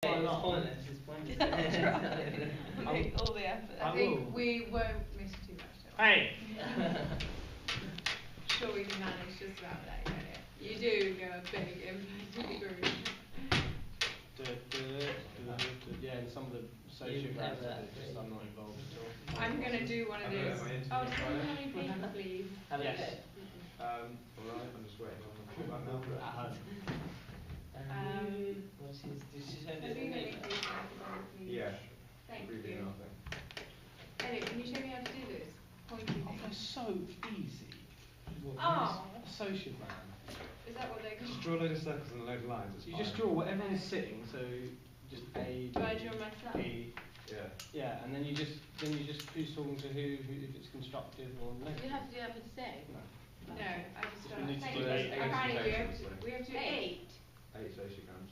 It's pointless. It's pointless. Make all the effort. I think we won't miss too much time. Hey! Sure we can manage just about that, you do go a big impact to the group. Yeah, and some of the sociographs just I'm not involved at all. I'm gonna do one of those. Oh, somebody paper, please. Yes. Alright, I'm just waiting on the right now. At home. Well, did she send have it you in got an any email? paper, please? Yeah. Thank Reading you. nothing. Elliot, can you show me how to do this? Pointy Oh, they're thing. so easy. Oh! A sociogram. Is that what they're Just called? draw a load of circles and a load of lines. It's You fine. just draw whatever is sitting, so just A, Do I draw myself? B. Yeah. Yeah, and then you just who's talking to who if it's constructive or negative. You have to do that for today. No. No, I just don't. We need to Thank do you. eight Apparently sociograms, we have to do 8. 8 sociograms.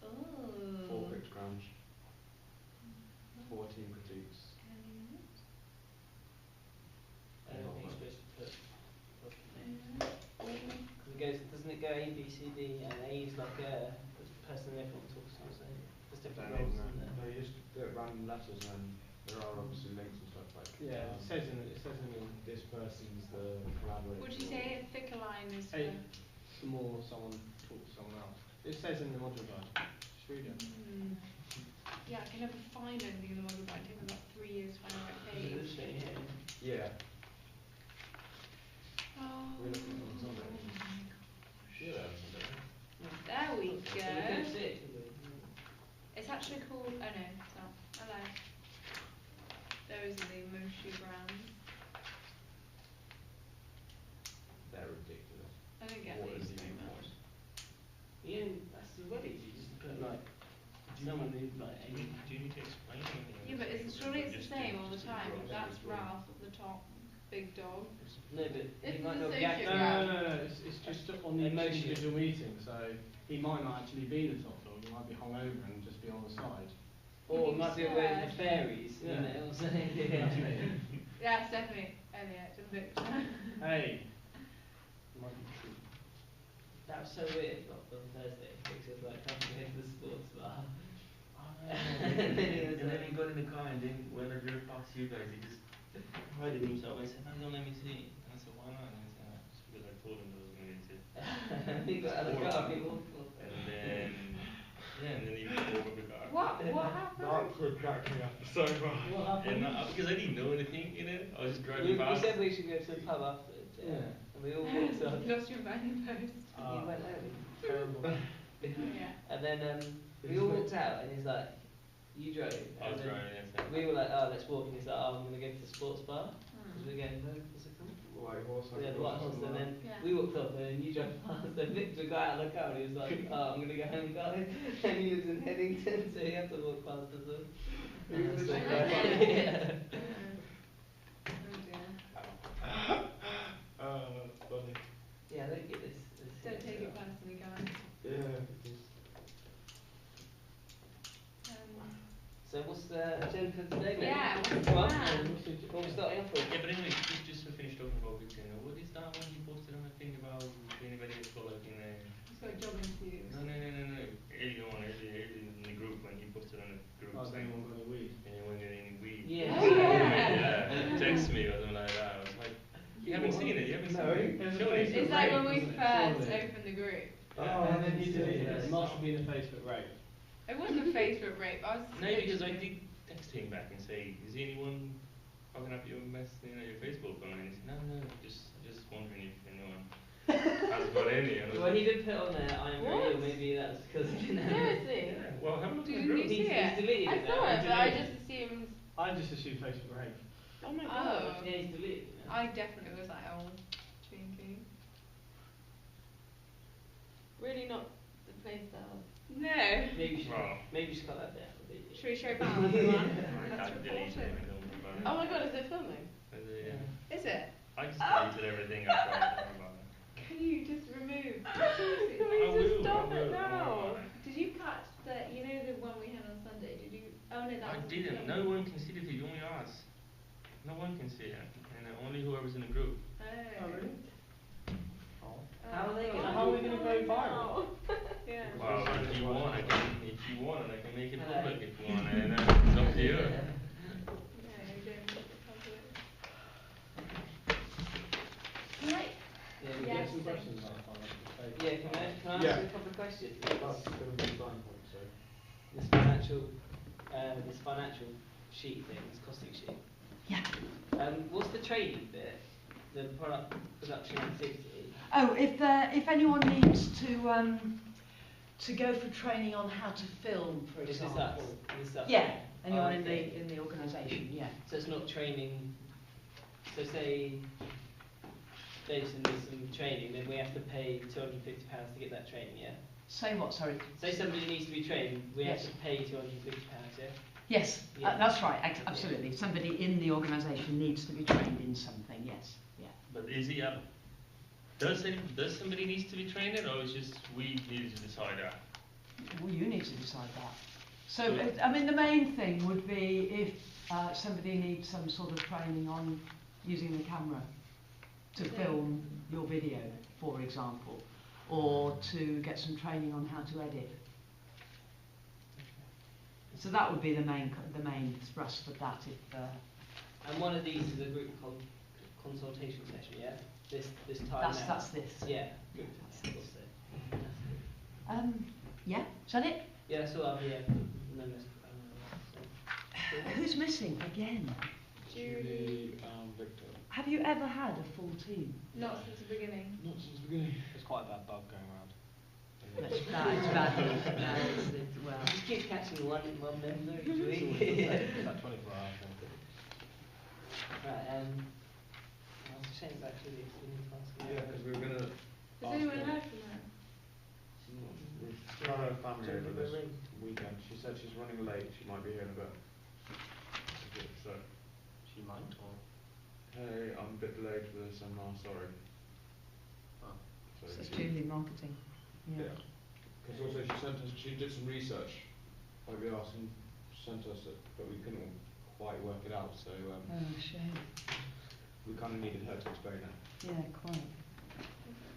Oh. 4 pictograms. 14 critiques. I don't think you're supposed to put doesn't it go A, B, C, D, and A is like a person everyone talks to, so there's different roles in there. No, you just do it random letters and then there are obviously links and stuff like Yeah, it says in this person's the collaborator. Would you say a thicker line is for... the more someone talks to someone else. It says in the module guide. Just read it. Yeah, I can never find anything in the model guide. It takes me about 3 years to find the right Is it page. this thing here? Yeah. Oh. We're looking at something. Yeah. There we So we couldn't go. see it, could we? It's actually called... Oh no, it's not. Hello. Those are the emoji-grams. They're ridiculous. I don't get What these is very the much. Yeah, that's the way you just put like someone who like Do you need to explain anything? Yeah, but surely it's the Just same do- all the just do time. drawings, That's just draw. Ralph at the top. Big dog. no, but This he is might a not react. No, it's just on the Emotion. individual meeting, so he might not actually be the top dog, he might be hungover and just be on the side. Or it might be a way of the Scared. fairies, you Yeah. know what I'm saying? Yeah, it's definitely Elliot and Victor. Hey! Might be true. That was so weird on Thursday, because like coming into the sports bar. And then he got in the car and then when I drove past you guys, he just hided himself. I said, no, don't let me see. And I said, why not? And he said, just because I told him that I was going to get it. He got out of the car, he walked off. And then, yeah, and then he drove up the car. What happened? Mark would crack me up so much. What happened? And because I didn't know anything, you know, I was just We driving past. said we should go to the pub afterwards, Yeah. and we all walked up. Lost your signpost. He went home. Terrible. Yeah. And then we all walked out, and he's like, you drove. I was And then driving, yes. we were like, oh, let's walk. And he's like, oh, I'm going to go to the sports bar. Because we're going home. What's it called? White horse. Yeah, the White Horse. And then Yeah. we walked up, and then you drove past. And Victor got out of the car, and he was like, oh, I'm going to go home, guys. And he was in Headington, so he had to walk past us all. He was So in funny. Headington. Oh dear. Funny. Yeah, I don't get this. Don't take it personally, guys. Yeah. So what's the agenda for today, mate? Yeah, what's the Go on, plan? what are we starting off with? Yeah, but anyway, just to finish talking about Victor, what is that one you posted on the thing about anybody that's got like in a... It's got a job interview. No. Early in the group when you posted on the group Oh, has saying, anyone got any weed? anyone get any weed? Yeah. Oh, yeah. Text me or something like that. I was like, you haven't seen it, you haven't No. seen it. Show it. It's like when we Wasn't it? first Surely. opened the group. Oh, and then you deleted yes. it. It must have been a Facebook rape. It wasn't a Facebook rape. I was. No, because I did text him back and say, is anyone fucking up your your Facebook on? And he said, no, just wondering if anyone has got any. And I was Well, he like, did put on there, I'm What? real, maybe that's because he didn't have Seriously? yeah, well, have a look at the Didn't group. you see He's it? deleted I it saw now. it, but I just assumed. I just assumed Facebook rape. Oh my Oh. god. Yeah, he's deleted it now. I definitely was like, oh, Twinkie. Really not the place that was. No. Maybe you should cut that bit out. Should we show Val everyone? I Let's can't report delete it. it. I don't worry about it. Oh my god, is it filming? But, yeah. Is it? I just deleted everything I tried. Don't worry about it. Can you just remove? Please I will, stop I will, it don't worry now. about it. Did you catch the? You know the one we had on Sunday? Did you? Oh no, that I was didn't. the No one can see the video, only us. No one can see it. And only whoever's in the group. Oh. really? How are they Oh, gonna- How are we going to go viral? Yeah. Well, if you want, I can actual this financial sheet thing, this costing sheet. Yeah. What's the training bit? The product production activity. Oh, if anyone needs to go for training on how to film, for Is this example. us? Is this us? Yeah, anyone Okay. in the organisation, yeah. So it's not training. So say Jason needs some training, then we have to pay £250 to get that training, yeah? Say what, sorry? Say somebody needs to be trained, we Yes. have to pay £250, yeah? Yes, Yeah. that's right, absolutely. Somebody in the organisation needs to be trained in something, yes, yeah. But is he does somebody needs to be trained in, or is just we need to decide that? Well, you need to decide that. So, I mean, the main thing would be if somebody needs some sort of training on using the camera to film your video, for example, or to get some training on how to edit. So that would be the main thrust of that. And one of these is a group consultation session, yeah? This time now. That's this. Yeah. Good. That's That's this. it. Yeah, is that it? Yeah, that's all I'm here. No, Who's missing again? Judy. Victor. Have you ever had a full team? Not since the beginning. Not since the beginning. There's quite a bad bug going around. That's bad. It's bad news. No, well. Just keep catching one member each It's week. always like 24 hours. Right, I was ashamed actually if we need to ask Yeah, because we were going to Has anyone heard from her? We've got her family over this weekend. She said she's running late. She might be here in a bit. So, She might, or hey, I'm a bit delayed for this. I'm not sorry. Oh. So It's she- Julie marketing. Yeah. Because also she did some research. Like we asked and sent us it, but we couldn't quite work it out. So Oh, shame. we kind of needed her to explain it. Yeah, quite.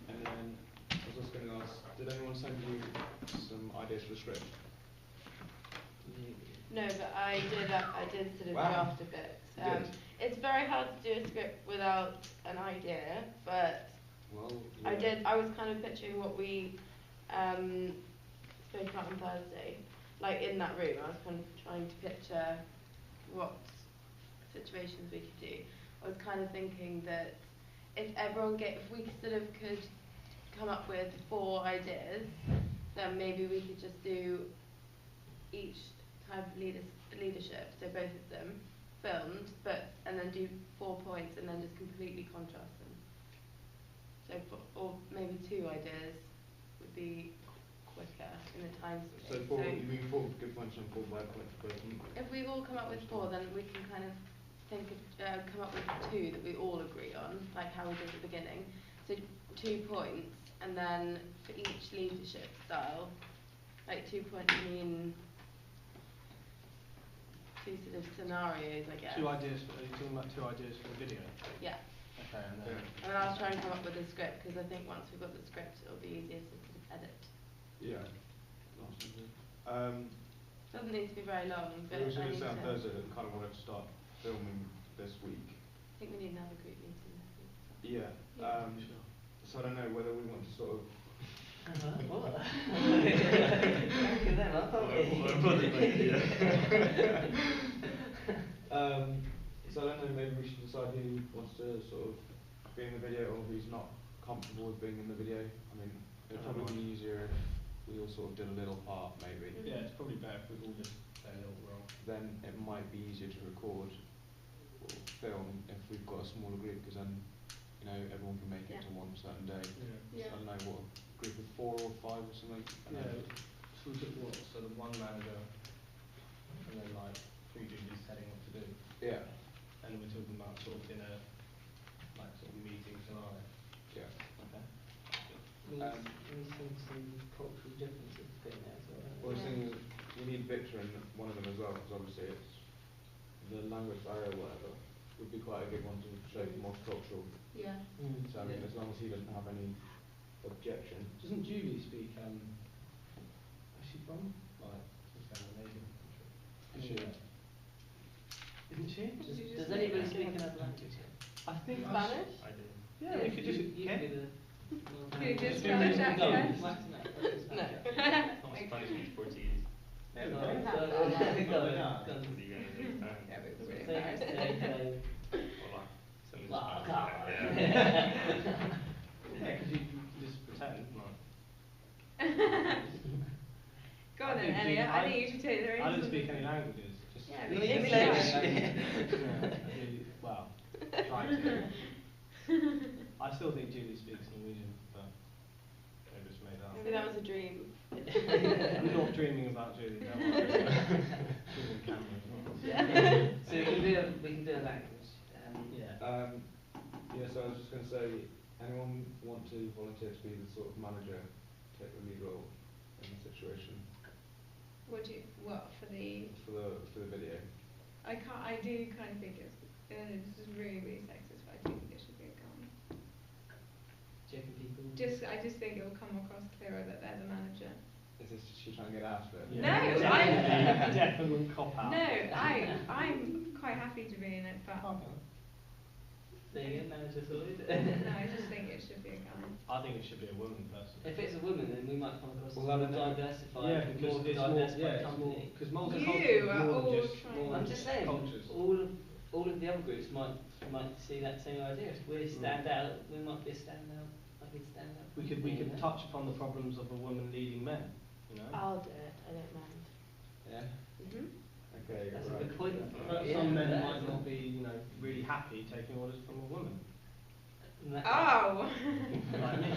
And then I was just going to ask, did anyone send you some ideas for the script? No, but I did sort of Wow. draft a bit. Good. It's very hard to do a script without an idea, but Well, I was kind of picturing what we spoke about on Thursday. Like in that room, I was kind of trying to picture what situations we could do. I was kind of thinking that if we sort of could come up with 4 ideas, then maybe we could just do each type of leadership, so both of them filmed, and then do 4 points and then just completely contrast them. So, or maybe 2 ideas would be quicker in the time So space. you mean 4 good points and 4 bad points per person? If we all come up with 4, then we can kind of come up with 2 that we all agree on, like how we did at the beginning. So 2 points, and then for each leadership style, like 2 points mean 2 sort of scenarios, I guess. 2 ideas. Are you talking about 2 ideas for the video? Yeah. Okay, and then And then I'll try and come up with a script, because I think once we've got the script, it'll be easier to sort of edit. Yeah. Doesn't need to be very long, but We were I going to need say on to. Thursday that we kind of wanted to start filming this week. I think we need another group meeting this week. Yeah. Yeah. So I don't know whether we want to sort of. What? Thank you then, I thought So I don't know, maybe we should decide who wants to sort of be in the video or who's not comfortable with being in the video. I mean, it'd probably be easier if we all sort of did a little part, maybe. yeah, it's probably better if we all just play a little role. Then it might be easier to record or film if we've got a smaller group, because then, you know, everyone can make it to one certain day. Yeah. So I don't know, what, a group of 4 or 5 or something? And Yeah. then- So we took what? So the one manager, and then like 3 duties telling what to do. Yeah. And we're talking about sort of in a like sort of meeting scenario. Yeah. Okay. we think some cultural differences in there as well. Well, the thing is, we need Victor in one of them as well, because obviously it's the language barrier or whatever would be quite a good one to show multicultural. Yeah. So I mean, as long as he doesn't have any objection. Doesn't Julie speak? Where's she from? Like some Scandinavian country. Is she? Isn't she? Does anybody speak another language here? I think Spanish? I did. Yeah, we could just. You okay. be the. Could you just No, Spanish no, accent? no. Not Spanish, it's Portuguese. No. No. Go on, Yeah. go on. What are you gonna do? Yeah, but it's really Say- embarrassing. say- Or like, something Well, just come like, on. yeah. Yeah, because you just pretend. Go on I then, think Elliot. June- I think you should take the reins. I don't speak any languages. Just Yeah, No, but you you English. Yeah, I do, well, try to. I still think Julie speaks Norwegian, but maybe it's made up. Maybe that was a dream. I'm not dreaming about Julie. Don't worry. She's on camera as well. So we can do a language. Yeah. Yeah, so I was just going to say, anyone want to volunteer to be the sort of manager, take the lead role in the situation What for the? for the video? I do kind of think it's. This is really, really sexist, but I do think it should be a guy. Do you reckon people? I just think it will come across clearer that they're the manager. Is this she trying to get out of it? No, I'm- Definitely cop out. No, I'm quite happy to be in it, but no, There you go, manager sorted. I just think it should be a guy. I think it should be a woman person. If it's a woman, then we might come across Well, as a that would- diversified, Yeah, because more it's more, diversified yeah, it's more, company. because You multicultural are more all than just, trying- more I'm than just saying, cultures. all of the other groups might see that same idea. If we stand out, we might be a standout. Like we stand out. We could touch upon the problems of a woman leading men, you know? I'll do it. I don't mind. Yeah? Mhm. Okay, That's a right. good point. But Yeah, some men that might is not be, you know, really happy taking orders from a woman. And that- Oh! Like me.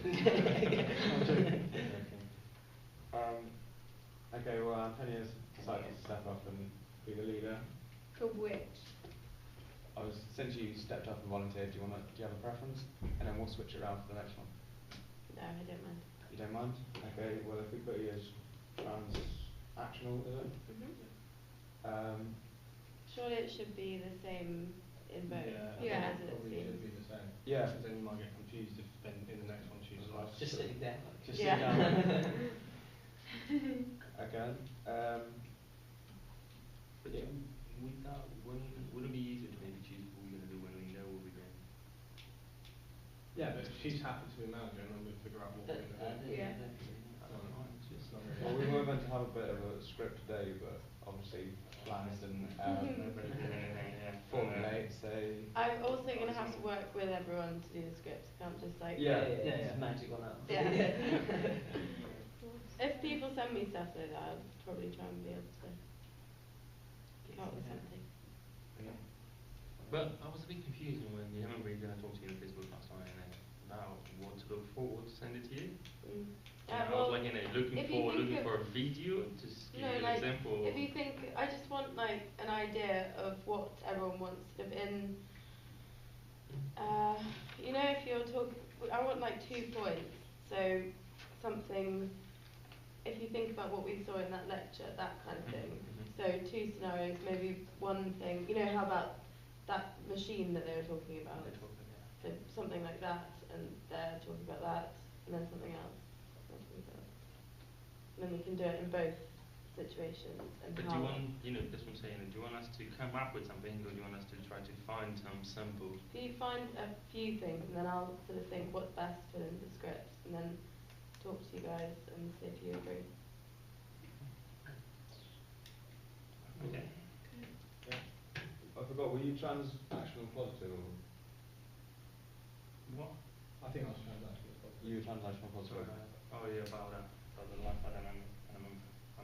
I'm joking. Okay, well, Antonio's decided to step up and be the leader. For which? Since you stepped up and volunteered, do you have a preference? And then we'll switch it around for the next one. No, I don't mind. You don't mind? Okay, well, if we put you as transactional, is it? Mhm. Surely it should be the same in both. Yeah. As it Probably should seems. be the same. Yeah. Because then you might get confused if then in the next one she's like. Just sitting down. Just Yeah. sit down. Okay. But Yeah. wouldn't it be easier to maybe choose what we're going to do when we know what we're doing? Yeah, but if she's happy to be manager, and then we figure out what we're going to do. Yeah. I don't know. It's not really. Well, we were meant to have a bit of a script today, but obviously plans didn't formulate, so... I'm also going to have to work with everyone to do the scripts. I can't just like. Yeah. Just magic on up. Yeah. If people send me stuff like that, I'll probably try and be able to come up with something. But I was a bit confused when you remember you were going to talk to you on Facebook last night about what to look for, what to send it to you. I was like, looking if you think for of- a video, just give No, me an like, example. If you think, I just want like an idea of what everyone wants sort of in, you know, if you're talking, I want like 2 points. So something, if you think about what we saw in that lecture, that kind of thing. So 2 scenarios, maybe one thing, you know, how about that machine that they were talking about? So something like that, and they're talking about that, and then something else. And then we can do it in both situations. And But do how you want, that's what I'm saying, do you want us to come up with something, or do you want us to try to find some sample? So you find a few things, and then I'll sort of think what's best to put into the script, and then talk to you guys and see if you agree. Okay. I forgot, were you transactional positive or What? I think I was transactional. you were transactional positive? Oh yeah, about the life I don't know. I'm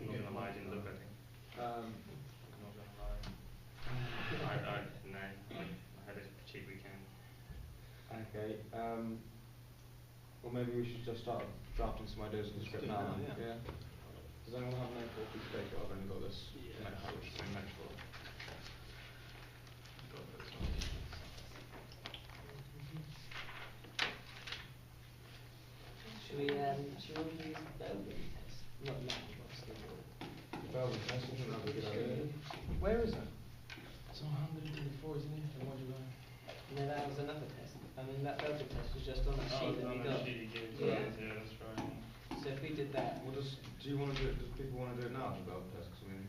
not going to lie, I didn't look at it. I'm not going to lie. I had a cheap weekend. Okay, well maybe we should just start drafting some ideas of the script do it now. now, then. yeah. Does anyone have an A4 piece of paper? I've only got this. Should we use Belgian test? Not that, Belgian test, I think that'd be a good idea. Where is it? It's 124, isn't it? The one you got? No, that was another test. I mean, that Belgian test was just on that sheet that we got. Yeah, that's right. So if we did that, Well, do you want to do it, does people want to do it now, the Belgian test? Because I mean,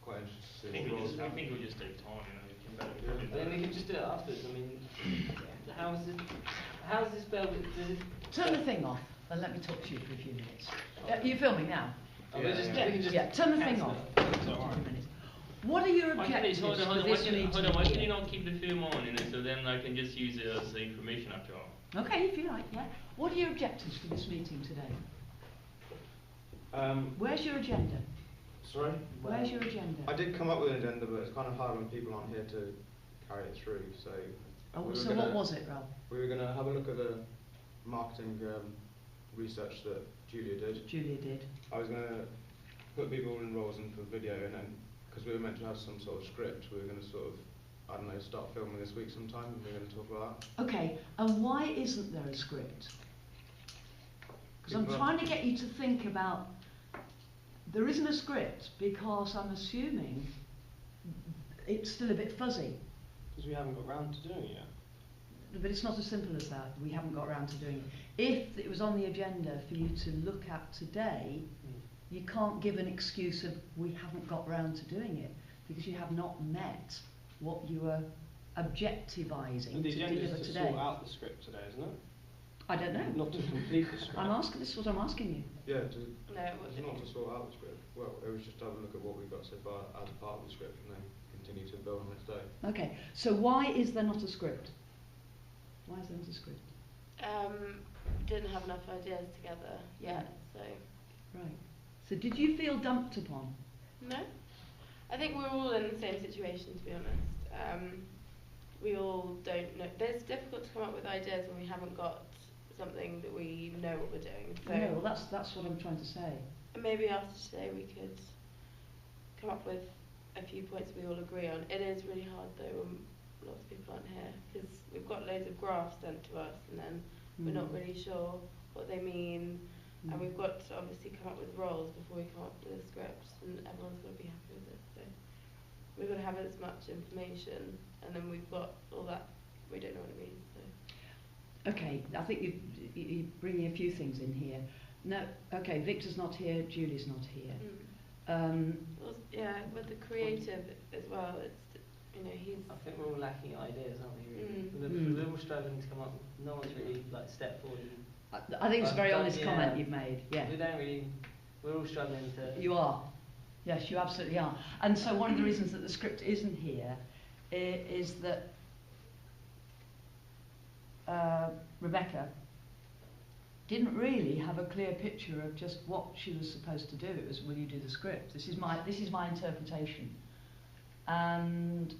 quite interested to see what I think we'll just take time, you can better but then we can just do it afterwards. I mean, how's this Belgian? Does it? Turn the thing off and let me talk to you for a few minutes. You're filming now? Oh, we Yeah, just, yeah. we can just Yeah, turn the thing cancel off. it. to the minutes. What are your objectives Hold on, for hold on, this meeting? why can you not keep the film on, you know, so then I can just use it as information after all? Okay, if you like, yeah. What are your objectives for this meeting today? Where's your agenda? Sorry? Where's your agenda? I did come up with an agenda, but it's kind of hard when people aren't here to carry it through. So, Oh, we were so gonna- what was it, Ralph? we were going to have a look at the marketing research that Julia did. Julia did. I was going to put people in roles into a video, and then, because we were meant to have some sort of script, we were going to sort of, I don't know, start filming this week sometime, and we we're going to talk about that. Okay, and why isn't there a script? Because I'm Well- trying to get you to think about, there isn't a script because I'm assuming it's still a bit fuzzy. Because we haven't got round to doing it yet. But it's not as simple as that. We haven't got around to doing it. If it was on the agenda for you to look at today, you can't give an excuse of we haven't got round to doing it because you have not met what you were objectivising And the to agenda deliver is to today. sort out the script today, isn't it? I don't know. Not to complete the script. I'm asking. This is what I'm asking you. Yeah, No, what it's did not to sort out the script. Well, it was just to have a look at what we've got so far as part of the script, and then continue to build on it today. Okay. So why is there not a script? Why is there not a script? Didn't have enough ideas together yet, so Right. So did you feel dumped upon? no. I think we're all in the same situation, to be honest. We all don't know. It's difficult to come up with ideas when we haven't got something that we know what we're doing. So No. Well, that's what I'm trying to say. maybe after today we could come up with a few points we all agree on. It is really hard though when lots of people aren't here because we've got loads of graphs sent to us and then we're not really sure what they mean. And we've got to obviously come up with roles before we come up with a script, and everyone's got to be happy with it. So we've got to have as much information, and then we've got all that we don't know what it means. So Okay, I think you're bringing a few things in here. No, okay, Victor's not here, Julie's not here. well, yeah, with the creative as well, it's he's. I think we're all lacking ideas, aren't we? Really? Mm. We're all struggling to come up. No one's really like stepped forward. I think it's a very But, honest yeah. comment you've made. Yeah, We don't really. We're all struggling to. you are. Yes, you absolutely are. And so one of the reasons that the script isn't here is that Rebecca didn't really have a clear picture of just what she was supposed to do. It was, will you do the script? This is my interpretation. And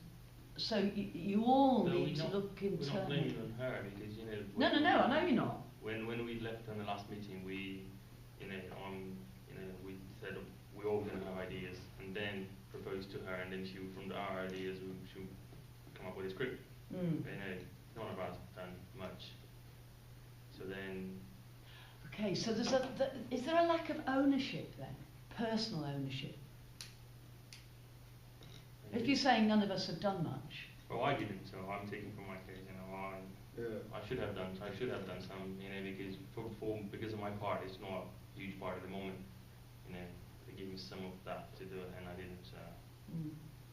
so you all No, need to we're not- look We're not internally. blaming on her because, you know. No, I know you're not. When we left on the last meeting, we said we're all going to have ideas, and then proposed to her, and then she, from our ideas, she would come up with a script. Mm. None of us done much. So then, Okay, so is there a lack of ownership then? Personal ownership? If you're saying none of us have done much. well, I didn't, so I'm taking from my case. I should have done some, because of my part, it's not a huge part at the moment. They gave me some of that to do it, and I didn't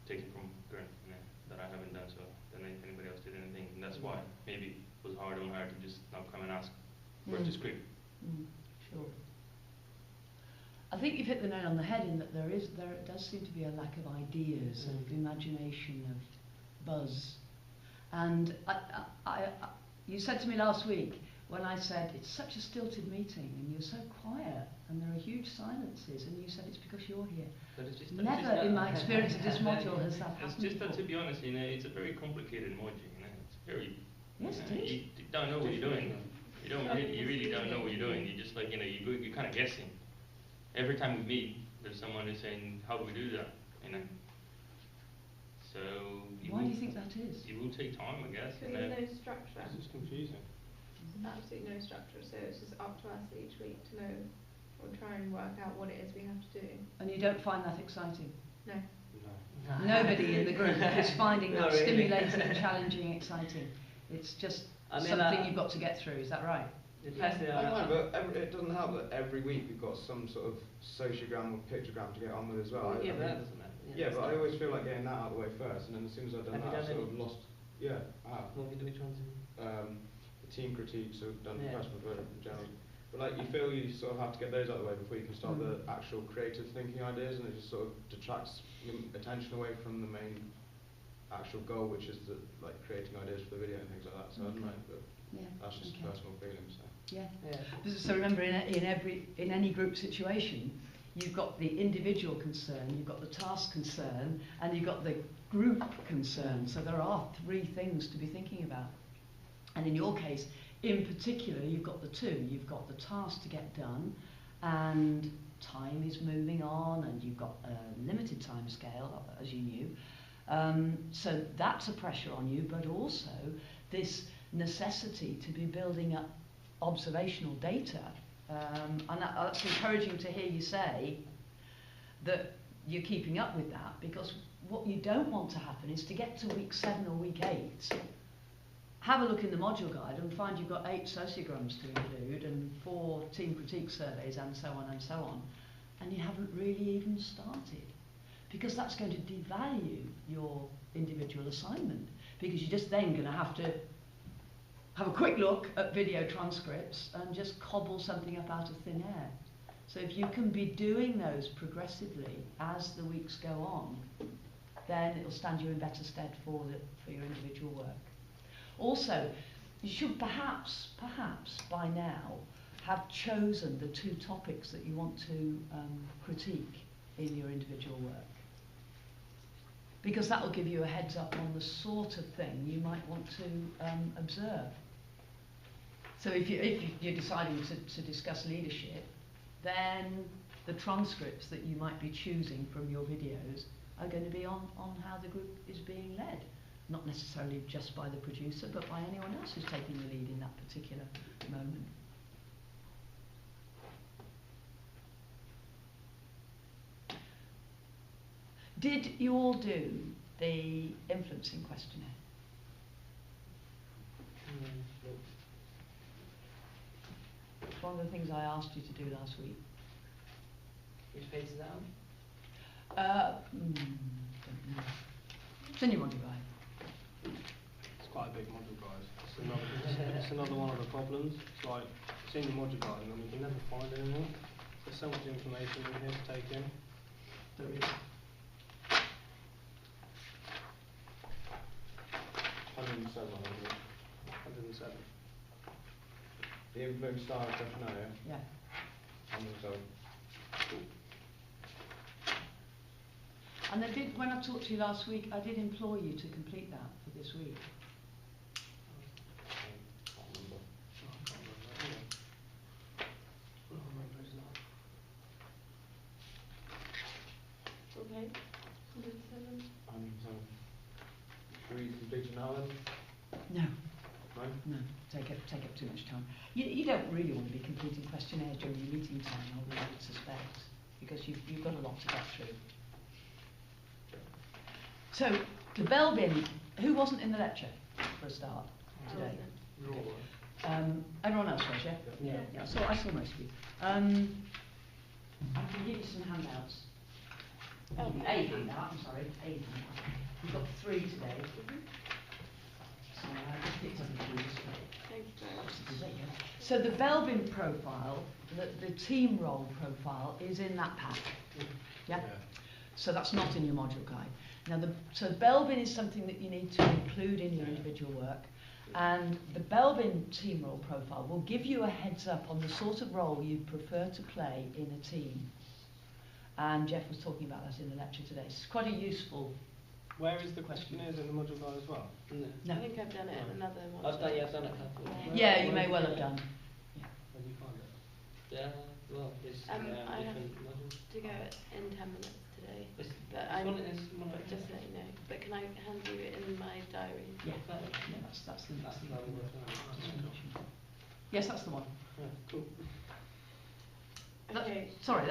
take it from Gern, that I haven't done so. Then if anybody else did anything, and that's why maybe it was hard on her to just now come and ask for the script. Sure. I think you've hit the nail on the head in that there does seem to be a lack of ideas, of imagination, of buzz. And you said to me last week when I said it's such a stilted meeting and you're so quiet and there are huge silences, and you said it's because you're here. But it's just Never in my experience of this module has that It's happened just that, to before. be honest, it's a very complicated module. It's very. Yes, it is. You don't know what you're doing. You really don't know what you're doing. You just you're kind of guessing. Every time we meet, there's someone who's saying, "How do we do that?" So. Why do you think that is? It will take time, I guess. Because there's no structure. It's just confusing. Absolutely no structure. So it's just up to us each week to know or try and work out what it is we have to do. And you don't find that exciting? No. No. Nobody in the group is finding that Not really. stimulating, challenging, exciting. It's just I mean, something you've got to get through. Is that right? Personally, I don't know, but it doesn't help that every week we've got some sort of sociogram or pictogram to get on with as well. Yeah, I but mean, that doesn't matter. yeah, it's but I not- always feel like getting that out of the way first, and then as soon as I've done Have you that, I've done sort of any? lost. Yeah, I have. What have you done? Which ones? The team critiques, so I've done Yeah. personal development in general. But like you feel you sort of have to get those out of the way before you can start the actual creative thinking ideas, and it just sort of detracts your attention away from the main actual goal, which is the, like creating ideas for the video and things like that. So I don't know, but Yeah. that's just Okay. personal feeling. So. Yeah. Yeah. So remember, in any group situation, you've got the individual concern, you've got the task concern, and you've got the group concern. So there are three things to be thinking about. And in your case, in particular, you've got the two. You've got the task to get done, and time is moving on, and you've got a limited time scale, as you knew. So that's a pressure on you, but also this necessity to be building up observational data. And that's encouraging to hear you say that you're keeping up with that, because what you don't want to happen is to get to week 7 or week 8, have a look in the module guide and find you've got 8 sociograms to include and 4 team critique surveys and so on, and you haven't really even started, because that's going to devalue your individual assignment, because you're just then going to have a quick look at video transcripts and just cobble something up out of thin air. So if you can be doing those progressively as the weeks go on, then it'll stand you in better stead for your individual work. Also, you should perhaps by now have chosen the 2 topics that you want to critique in your individual work, because that will give you a heads up on the sort of thing you might want to observe. So if you're deciding to discuss leadership, then the transcripts that you might be choosing from your videos are going to be on how the group is being led. Not necessarily just by the producer, but by anyone else who's taking the lead in that particular moment. Did you all do the influencing questionnaire? It's one of the things I asked you to do last week. Which page is that on? Don't know. It's in your module guide. It's quite a big module, guys. It's another one of the problems. It's like, it's in your module guide and we can never find anything. There's so much information in here to take in. There is. 107. 107. The influence style questionnaire. Yeah. 107. And when I talked to you last week, I did implore you to complete that for this week. Can't remember. I can't remember. I don't remember his name. Okay. 107. 107. Should we complete it now then? No, No? no, take up too much time. You don't really want to be completing questionnaires during your meeting time, I would suspect, because you've got a lot to get through. So, the bell bin, who wasn't in the lecture for a start today? You're all right. Everyone else was, yeah? Yeah. Yeah, I saw most of you. I can give you some handouts. Oh, A handout, I'm sorry, a handout. We've got 3 today. So I just picked up a few. Thank you very much. There you go. So the Belbin profile, the team role profile, is in that pack. Yeah? So that's not in your module guide. Now, so Belbin is something that you need to include in your individual work, and the Belbin team role profile will give you a heads up on the sort of role you'd prefer to play in a team. And Jeff was talking about that in the lecture today. It's quite a useful. Where is the questionnaires in the module guide as well? No. No. I think I've done it in another one. I've done a couple. Yeah, you may well have done. Where do you find it? Yeah, well, it's I have different modules. to go in 10 minutes today, It's, but it's I'm one, it's one of just let you know. But can I hand you it in my diary? Yeah, that's the one worth. Yes, that's the one. Yeah, cool. That- Okay. Sorry,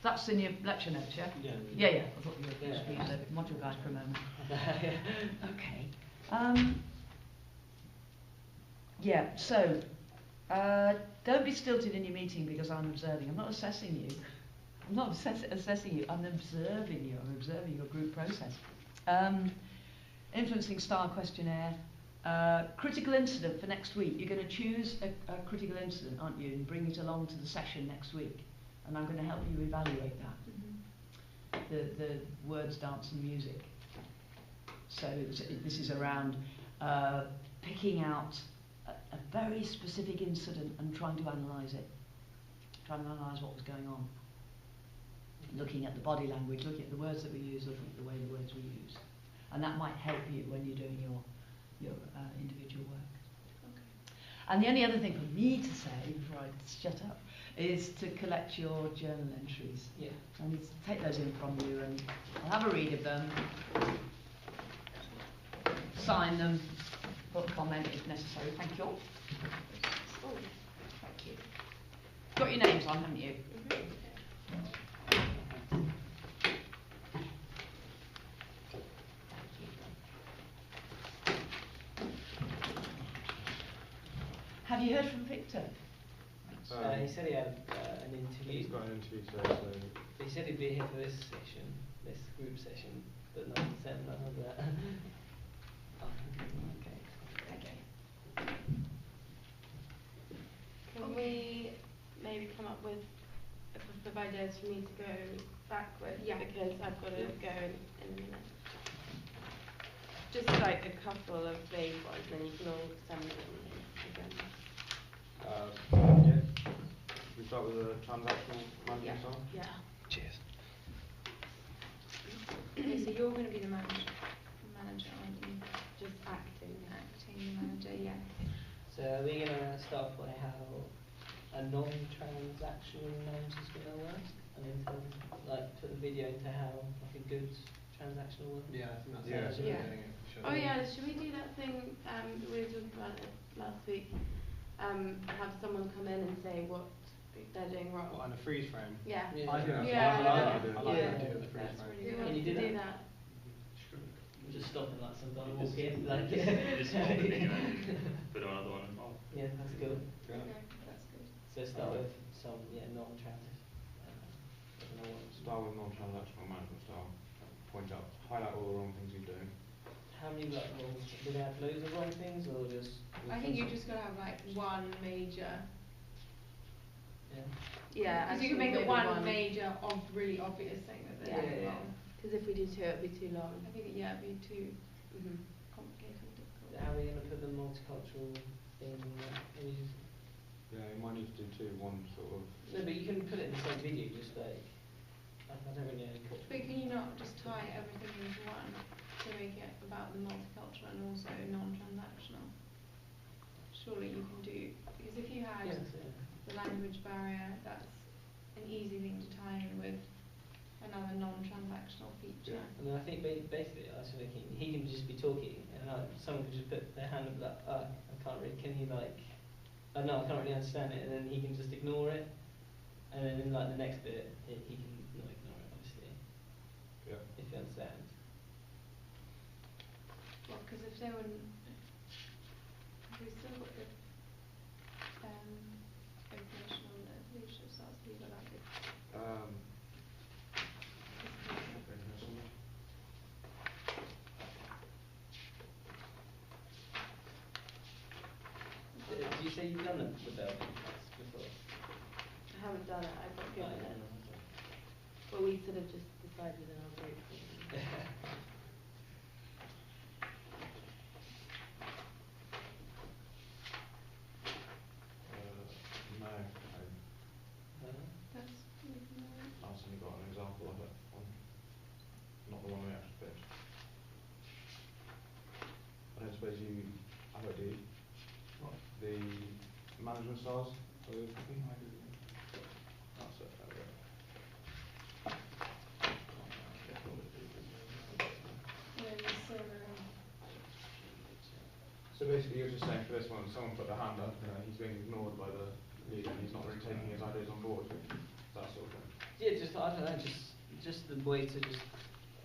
that's in your lecture notes, yeah? Yeah. Yeah. I thought you were Yeah. supposed to use a module guide for a moment. Okay. Yeah. So, don't be stilted in your meeting because I'm observing. I'm not assessing you. I'm not assessing you. I'm observing you. I'm observing your group process. Influencing style questionnaire. Critical incident for next week. You're going to choose a critical incident, aren't you, and bring it along to the session next week. And I'm going to help you evaluate that. The words, dance and music. So this is around picking out a very specific incident and trying to analyse it. Trying to analyse what was going on. Looking at the body language, looking at the words that we use, looking at the way the words were used. And that might help you when you're doing your individual work. Okay. And the only other thing for me to say before I shut up is to collect your journal entries. Yeah. I need to take those in from you and I'll have a read of them, sign them, put a comment if necessary. Thank you. Oh, Thank you. Got your names on, haven't you? Have you heard from Victor? He said he had an interview. He's got an interview today, so He said he'd be here for this session, this group session, but no one said none of that. Okay. Can we maybe come up with a couple of ideas for me to go back with? Yeah. Because I've got to go in a minute. Just like a couple of vague ones, then you can all send them again. yeah. We start with the transactional management Yeah. style. Yeah. Cheers. Okay, so you're going to be the manager, aren't you? Just acting. Acting manager, yeah. So are we going to start by how a non-transactional note is going to work? And then like put the video into how like a good transactional one? Yeah, I think that's Yeah. how we're Yeah. getting it. For sure. Oh yeah, should we do that thing, we were talking about it last week, have someone come in and say what they're doing wrong? What, and a freeze frame? Yeah. Yeah. I think that's Yeah. I like that. I like Yeah. the idea of the freeze That's frame. really Who good. wants you to do do that? that? Just stopping like sometimes You walk just- in, like Just stop the video and put another one on. Yeah, that's good. Okay, that's good. So start with some non-transit. Start with non-transactional management style. Point out, highlight all the wrong things you're doing. How many like wrong? Do they have loads of wrong things or just? I think you just got to have like one major. Yeah. Yeah, Because you can make it one major, really obvious thing that they're Yeah. doing Yeah. wrong. Because if we do two, it'll be too long. I think, yeah, it'd be too Mm-hmm. complicated and difficult. How are we going to put the multicultural thing in there? Can we just- Yeah, you might need to do two. One sort of. No, but you can put it in the same video, just like I don't really know. But can you not just tie everything into one to make it about the multicultural and also non-transactional? Surely you can do, because if you had Yes, the language barrier, that's an easy thing to tie in with another non-transactional feature. yeah. And then I think basically I was thinking he can just be talking and someone could just put their hand up like, I can't really, can you like, no, I can't really understand it, and then he can just ignore it, and then in like the next bit he can not ignore it obviously. Yeah. If you understand. Well, because if they wouldn't, we still got the operational leadership starts to be like it. Do you say you've done it with Belgium before? I haven't done it, I've got given Right, it. no, But we sort of just decided in our group. No, That's I've only got an example of it. Not the one we actually pitched. I don't suppose you. I don't do. What? The management styles. So that's it. There we go. So basically, you're just saying for this one, someone put their hand up, he's being ignored by the leader, and he's not really taking his ideas on board. That sort of thing. Yeah, just I don't know, just the way to just.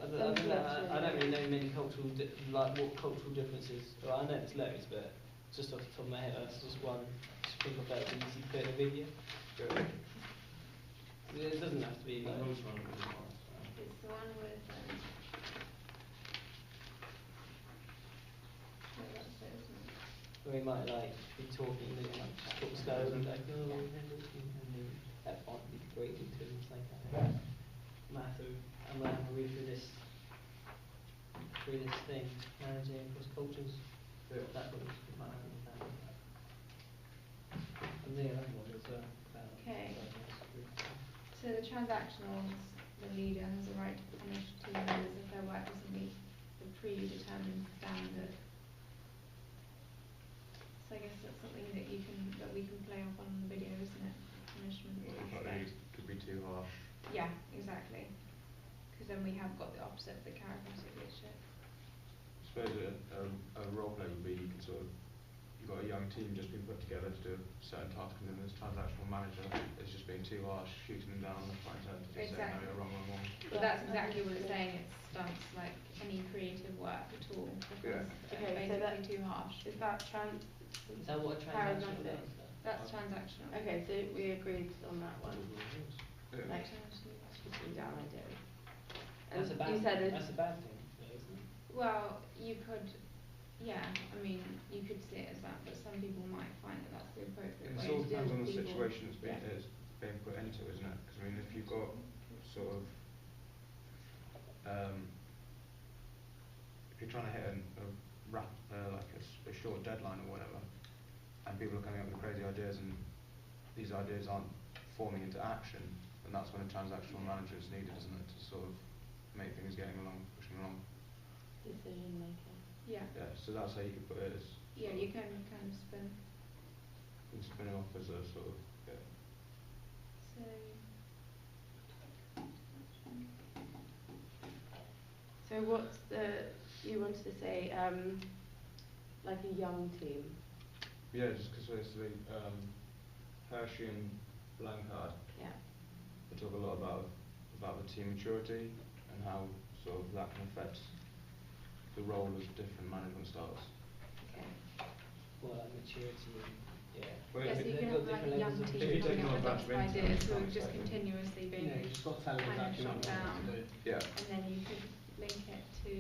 I don't really know many cultural like what cultural differences. Well, I know there's loads, but just off the top of my head, that's just one. Just think of that easy to put in a video. Good. It doesn't have to be like. It's the one with, no, that's it, isn't we might like be talking, and like just talk slow and like, oh, and then that font would be great to it's like Matthew, I'm gonna have to read through this thing, managing across cultures. That was my understanding. And the other one was Okay. So the transactionals, the leader has a right to punish team members if their work doesn't meet the predetermined standard. So I guess that's something that we can play off on the video, isn't it? Punishment. Well, it probably could be too harsh. Yeah, exactly. Because then we have got the opposite of the charismatic leadership. I suppose a role play would be you can sort of, you've got a young team just been put together to do a certain task, and then this transactional manager is just being too harsh, shooting them down left, right, and centre, just saying, no, you're wrong. But that's exactly what it's saying. It stunts like any creative work at all. Because Yeah. it's Okay, so basically too harsh. Is that Is that what a transactional Charismatic. does? That's transactional. Okay, so we agreed on that one. Yeah. Like, shooting down ideas. And That's a bad you said it. that's a bad thing, though, isn't it? Well, you could, yeah. I mean, you could see it as that, but some people might find that that's the appropriate It way all to deal depends on with the people. situation it's being, Yeah. it's being put into, isn't it? Because I mean, if you've got sort of, if you're trying to hit a short deadline or whatever, and people are coming up with crazy ideas and these ideas aren't forming into action, then that's when a transactional manager is needed, isn't it, to sort of make things getting along, pushing along. Decision making. Yeah. Yeah, so that's how you could put it, as Yeah, sort you of- can kind of spin. you can spin it off as a sort of, yeah. So. So what's you wanted to say, like a young team? Yeah, just because basically Hershey and Blancard, Yeah. they talk a lot about the team maturity and how sort of that can affect the role of different management styles. Okay. Well, like maturity and yeah. Well, Yeah, if so it- you they've can got have like a different young levels of team If you take coming on up a with bunch lots of of interns, ideas who are it's just like- continuously You being know, you've just got to tell them kind of exactly shot what they down. want to do. Yeah. And then you could link it to,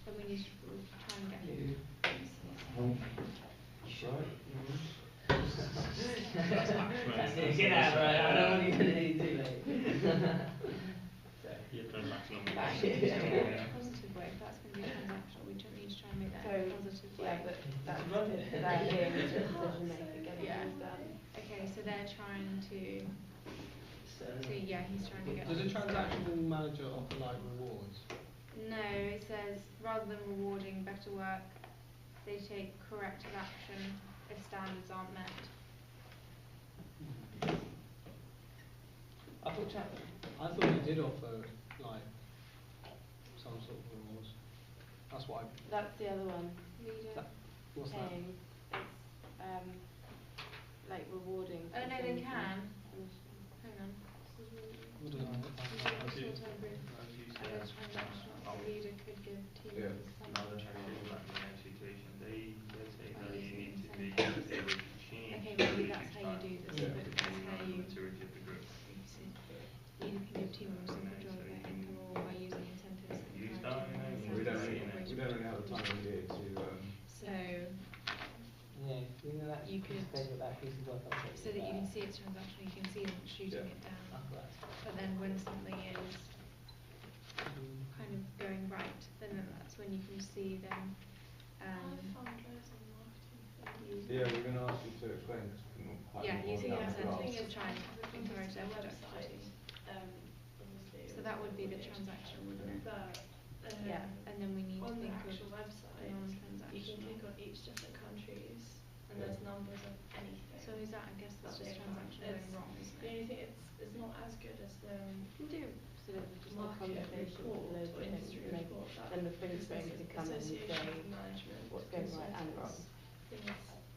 then we need to try and get Right. Get out, right? I don't want you to do too late. Yeah, transactional. positive way. If that's going to be transactional, we don't need to try and make that So, a positive way. yeah, but that's Run it. their aim to decision making, getting Yeah. things done. Okay, so they're trying to, So, yeah, he's trying to get. Does a transactional manager offer like rewards? No, it says rather than rewarding better work, they take corrective action if standards aren't met. I thought I thought they did offer like some sort of rewards. That's what I. That's the other one. Leader. What's that? Paying. It's like rewarding. Oh no, they can. Hang on. What do I do? Other transactional, the leader could give team Yeah. members some Another control. actually like in that situation, they say By that you using need to be incentives. able to change. Okay, maybe that's how you do this, Yeah. but that's how you. Maturity of the group. Leader can give team members some control of their income or by using incentives and Use encouraging that, them We don't incentives really, and we don't really have the time in here to So, yeah, you know that You piece of could- paper, that piece of work I'll take so that you can see it's transactional, you can see them shooting Yeah. it down. that. But then when something is kind of going right, then that's when you can see them using. Yeah, we're going to ask you to explain this. Yeah, using Yeah, incentives to well, try and encourage their productivity. So that would be the transactional, wouldn't it? Yeah. And then we need to on the think of actual the website, you can non-transactional. click on each different countries and Yeah. there's numbers of anything. So is that, I guess that's just transactional going wrong, isn't The it? only thing it's not as good as the You can do sort of just a market conversation with report loads or of industry things, maybe report that then the Prince ready to come in and Association say of Management what's going right and wrong. Consultants things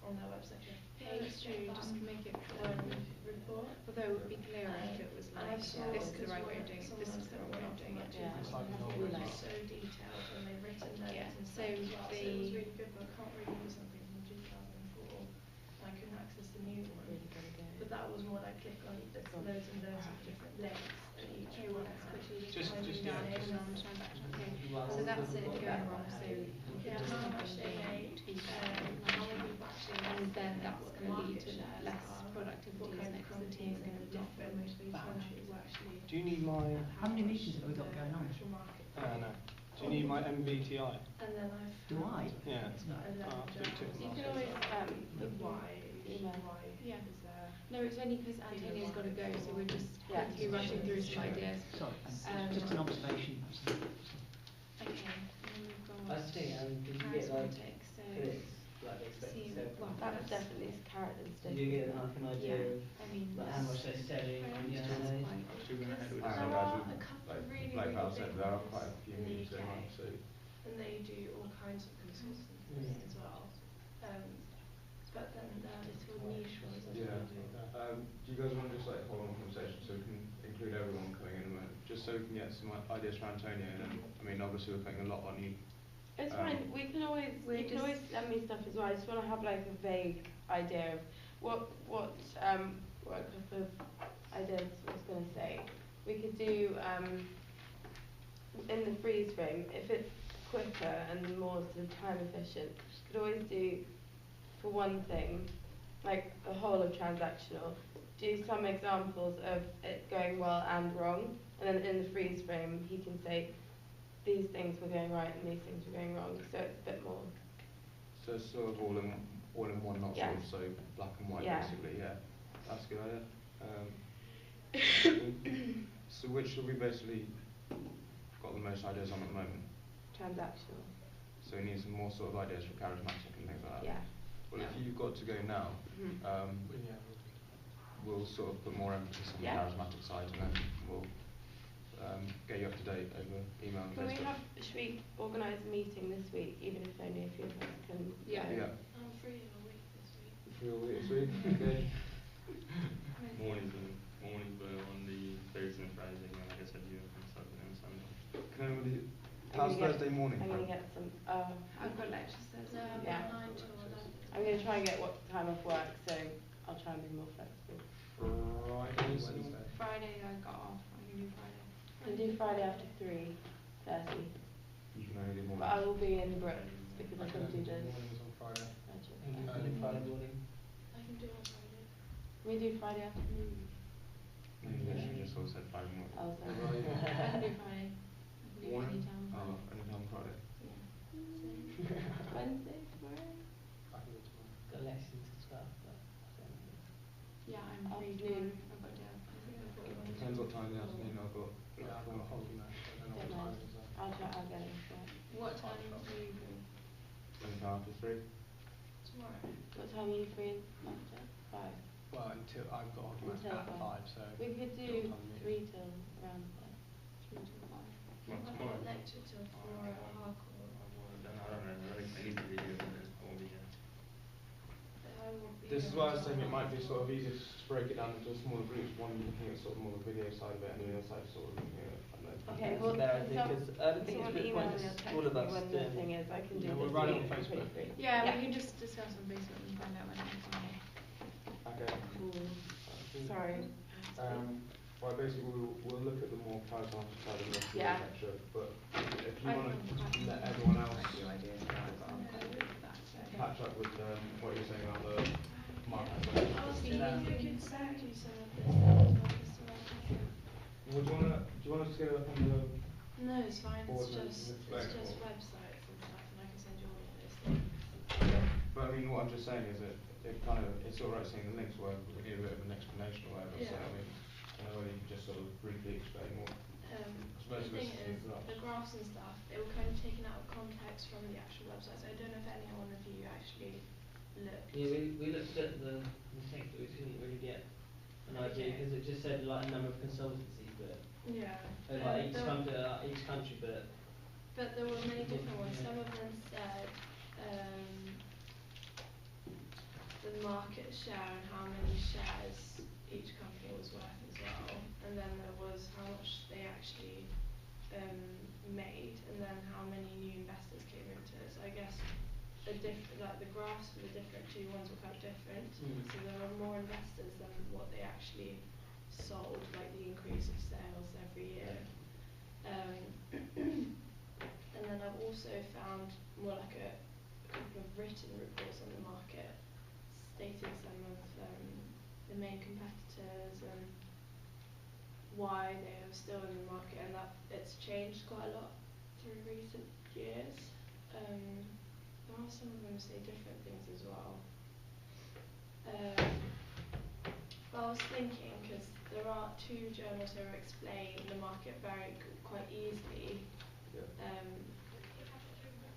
on their website. Page two, just make it One report. although it would be clearer if it was And like, I saw this is the because right way of one- doing it, some this ones is the that wrong way were of doing it. not Yeah. It's like much an We old like- so detailed and they've written notes Yeah, and so stuff as well. So it was the- really good, but I can't really use something from 2004. I couldn't access the new one. Really good idea. But that was more like click on there's loads and loads of different links and each Okay, well, one let's has quickly Just- find just, down yeah, the just- non-transactional. Okay, Well, so that's it we'll going get wrong, that. so Yeah, just how something much they make, how many people actually and then that's what going to lead market to shares less are, productivity, what kind isn't of it? 'Cause the companies teams are and going to not differ the motivated boundaries. countries actually. Do you need my? How many meetings have we got going on? No. Do you need my MBTI? And then I've Do I? Yeah. I'll You can always why email. Yeah. is there No, it's only because Antonia's got to go, so we're just Yeah. quickly rushing through some ideas. Sorry, Um, just an observation. Okay. And then we've got I see, and did you get like charismatic, so critics, like they expect see, to sell? well, That's definitely carrot and stick. Did you get like an idea yeah, of I mean, like how much they're selling? French Yeah, is no. quite Actually went ahead with I that. know, There guys, are with, a couple like, of really, like really Val big said, there are ones quite a few in the meetings going on, UK. so and they do all kinds of consultancy Mm. as well. But then there are little niche ones as yeah. well. Do you guys want to just like hold on a conversation so we can include everyone coming in a moment, just so we can get some ideas for Antonio? And I mean, obviously we're putting a lot on you. It's fine. We can always We're you can always just- send me stuff as well. I just want to have like a vague idea of what a couple of ideas I was going to say. We could do in the freeze frame if it's quicker and more sort of time efficient. Could always do for one thing, like the whole of transactional. Do some examples of it going well and wrong, and then in the freeze frame he can say these things were going right and these things were going wrong, so it's a bit more. So it's sort of all in one, not Yeah. sort of so black and white, Yeah. basically. Yeah, that's a good idea. So which have we basically got the most ideas on at the moment? Transactional. So we need some more sort of ideas for charismatic and things like that. Yeah. Well, if you've got to go now, Mhm. Yeah. we'll sort of put more emphasis on Yeah. the charismatic side, and then we'll get you up to date over email and Can we Facebook. should we organise a meeting this week, even if only a few of us can Yeah. go? Yeah. I'm free in a week this week. For all this week, okay. Mornings were on the Thursday and Friday, and like I said, you can start on Sunday. Can anybody? I'm How's gonna get- Thursday morning? I'm going to get some. I've got lectures Thursday. Yeah. 9 till 11. I'm going to try and get what time off work, so I'll try and be more flexible. Friday, Wednesday. Friday I got off. I can do Friday. Can do Friday after 3:30, You can only do morning. but I will be in Brooks because I can do the mornings on Friday. budget. Early Friday morning. I can do it on Friday. Can we do Friday afternoon? You literally just sort of said Friday morning. Oh, sorry. I can do Friday. I can do Morning? any time. Oh, only on Friday. Wednesday, tomorrow? I can do tomorrow. Got lessons as well, but I don't know. Yeah, I'm free Afternoon. tomorrow. I've got a day off. Depends what time in the afternoon I've got. Yeah, I've got a hockey match. I don't know what Don't time mind. it is. I'll get it. Right. What time are you free? Anytime after 3. Tomorrow. What time are you free after? 5. Well, until I've got a hockey match Until at 5, so. We could do what time are you? 3 till around 5. 3 till 5. Well, I've tomorrow. got a lecture till 4 at Harcourt. Then I don't know, I need to be here, but I won't be here. But I will be This is here why I was saying it tomorrow. might be sort of easier to break it down into smaller groups. One looking at sort of more the video side of it, and the other side sort of looking at, I don't know. Okay, That's well, a better idea, so- 'cause I don't think it's someone a bit email me pointless, or text all of me us when the doing thing is, I can do Yeah, this we'll write it week, on I'm pretty Facebook. free. Yeah, Yeah. we can just discuss on Facebook and find out when it's on. Okay. Cool. Sorry. Well, basically we'll look at the more charismatic side of the rest of Yeah. the lecture, but if you I want can- to let everyone else quite a few ideas now, but I'm quite good with that, so. catch up with what you're saying about the market. I was thinking Yeah. if we could send you some of this stuff as well. Would you want us to get it up on the? No, it's fine. Or It's the- just the flexible. websites and stuff, and I can send you all of those things. But I mean, what I'm just saying is that it's all right seeing the links where we need a bit of an explanation or whatever. So Yeah. I mean, I know whether you can just sort of briefly explain what. The suppose thing this is, is graphs. the graphs and stuff, they were kind of taken out of context from the actual website. So I don't know if any one of you actually looked. Yeah, we looked at the thing, but we didn't really get an idea, Okay. because it just said like a number of consultancies, but Yeah. like there were- each country, but But there were many different ones. Some of them said the market share and how many shares each company was worth as well. And then there was how much they actually made, and then how many new investors came into it. So I guess like the graphs for the different two ones were quite different. Mm. So there were more investors than what they actually sold, like the increase of sales every year. And then I've also found more like a couple of written reports on the market stating some of the main competitors and why they are still in the market, and that it's changed quite a lot through recent years. There are some of them say different things as well. But I was thinking, because there are two journals who explain the market quite easily. Yeah.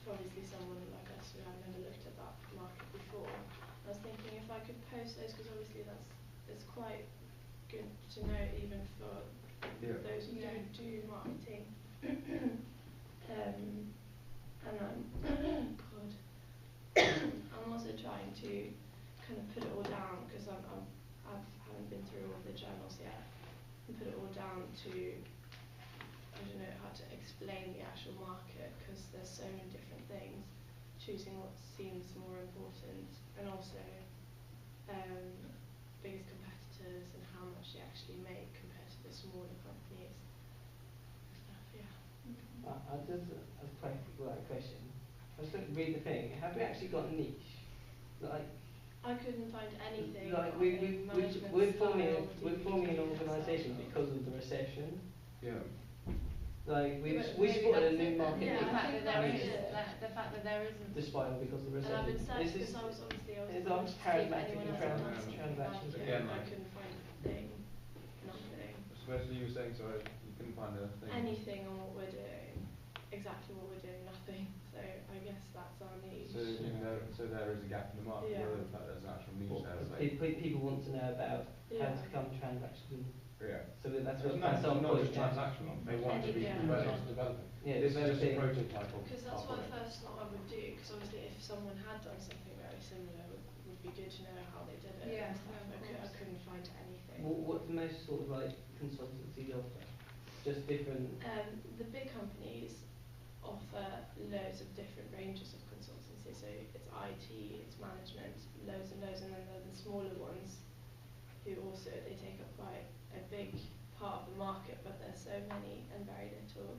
For obviously someone like us who have never looked at that market before. I was thinking if I could post those, because obviously it's quite good to know even for those who don't do marketing. And God, I'm also trying to kind of put it all down, because I haven't been through all the journals yet, and put it all down to, I don't know how to explain the actual market, because there's so many different things, choosing what seems more important, and also biggest competitors and how much they actually make compared to the smaller companies and stuff, yeah. I just a practical question. I was looking read the thing. Have we actually got a niche? Like I couldn't find anything like on management we're forming style, an DVD organisation itself. because of the recession. Yeah. Like we But we maybe spotted a that's new it then, market. yeah, the fact that there niche is the fact that there isn't. despite because of the And I've been recession. searching, This is because I was obviously it's looking all to see if charismatic anyone and else had done something transactions like it. again, I like- couldn't find a thing, nothing. Especially you were saying, sorry, you couldn't find a thing. Anything on what we're doing, exactly what we're doing, nothing. So I guess that's our niche. So there is a gap in the market. Yeah. Whether the fact there's an actual niche there is like, people want to know about how to Yeah. become transactional. yeah. So that's It's what not, that's our not point. just transactional. They want to be Anything. developing. Yeah, This is just a developing. prototype of Because that's our what I product. first thought I would do, because obviously if someone had done something very similar, it would be good to know how they did it. Yeah, and stuff. yeah, of I course. couldn't find anything. What's the most sort of like consultancy offer? Just different. The big companies offer loads of different ranges of consultancy. So it's IT, it's management, loads and loads, and then there are the smaller ones who also, they take up quite a big part of the market, but there's so many and very little.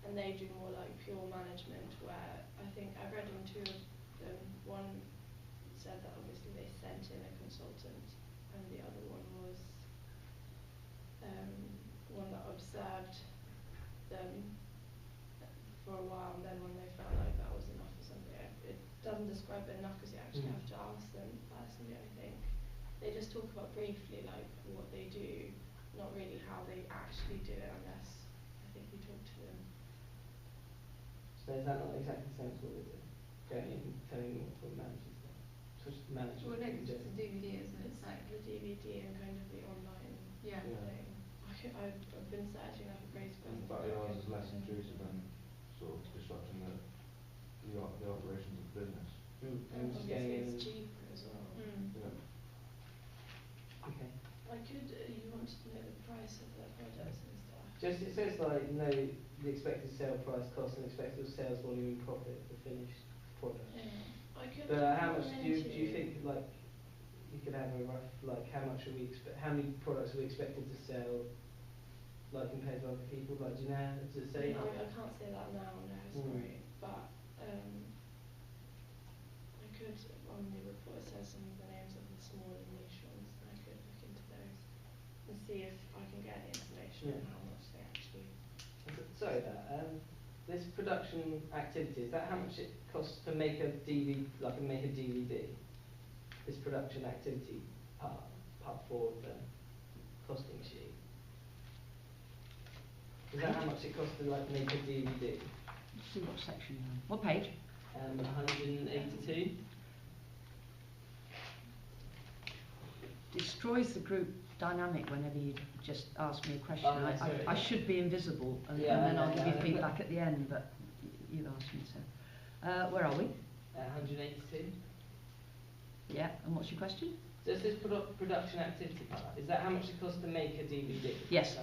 And they do more like pure management, where I think I've read on two of them. One said that obviously they sent in a consultant, and the other one was one that observed them for a while, and then when they felt like that was enough or something, it doesn't describe it enough because you actually have to ask them personally, I think. They just talk about briefly like what they do, not really how they actually do it, unless I think you talk to them. So is that not exactly the same as what we do? Going in, telling them what managers do. Just managers. Well, in next to general. the DVD, isn't it? It's like the DVD and kind of the online Yeah. thing. I've been searching like a crazy person. But yours is less intrusive and sort of disrupting the operations of the business. And And just obviously going in. it's cheaper as well. Yeah. Okay. I could, you wanted to know the price of the products and stuff. Just it says like no the expected sale price, cost, and expected sales volume and profit for finished product. Yeah. I could. But how much do you into- think like you could have a rough like how much are we how many products are we expected to sell like compared to other people? Like do you know does it say? No, I can't say that now, no, sorry. But I could, on the report it says some of the names of the smaller niche ones, and I could look into those and see if I can get any information on Yeah. how much they actually. Sorry, this production activity, is that how much it costs to make a DVD, like make a DVD? This production activity part 4 of the costing sheet. Is that how much it costs to like make a DVD? Let's see what section you're on. What page? 182. Destroys the group dynamic whenever you just ask me a question. Oh, no, sorry. I should be invisible and, Yeah, and then I I'll know, give I you know. feedback at the end, but you've asked me so. Where are we? 182. Yeah, and what's your question? Does this production activity part, is that how much it costs to make a DVD? Yes.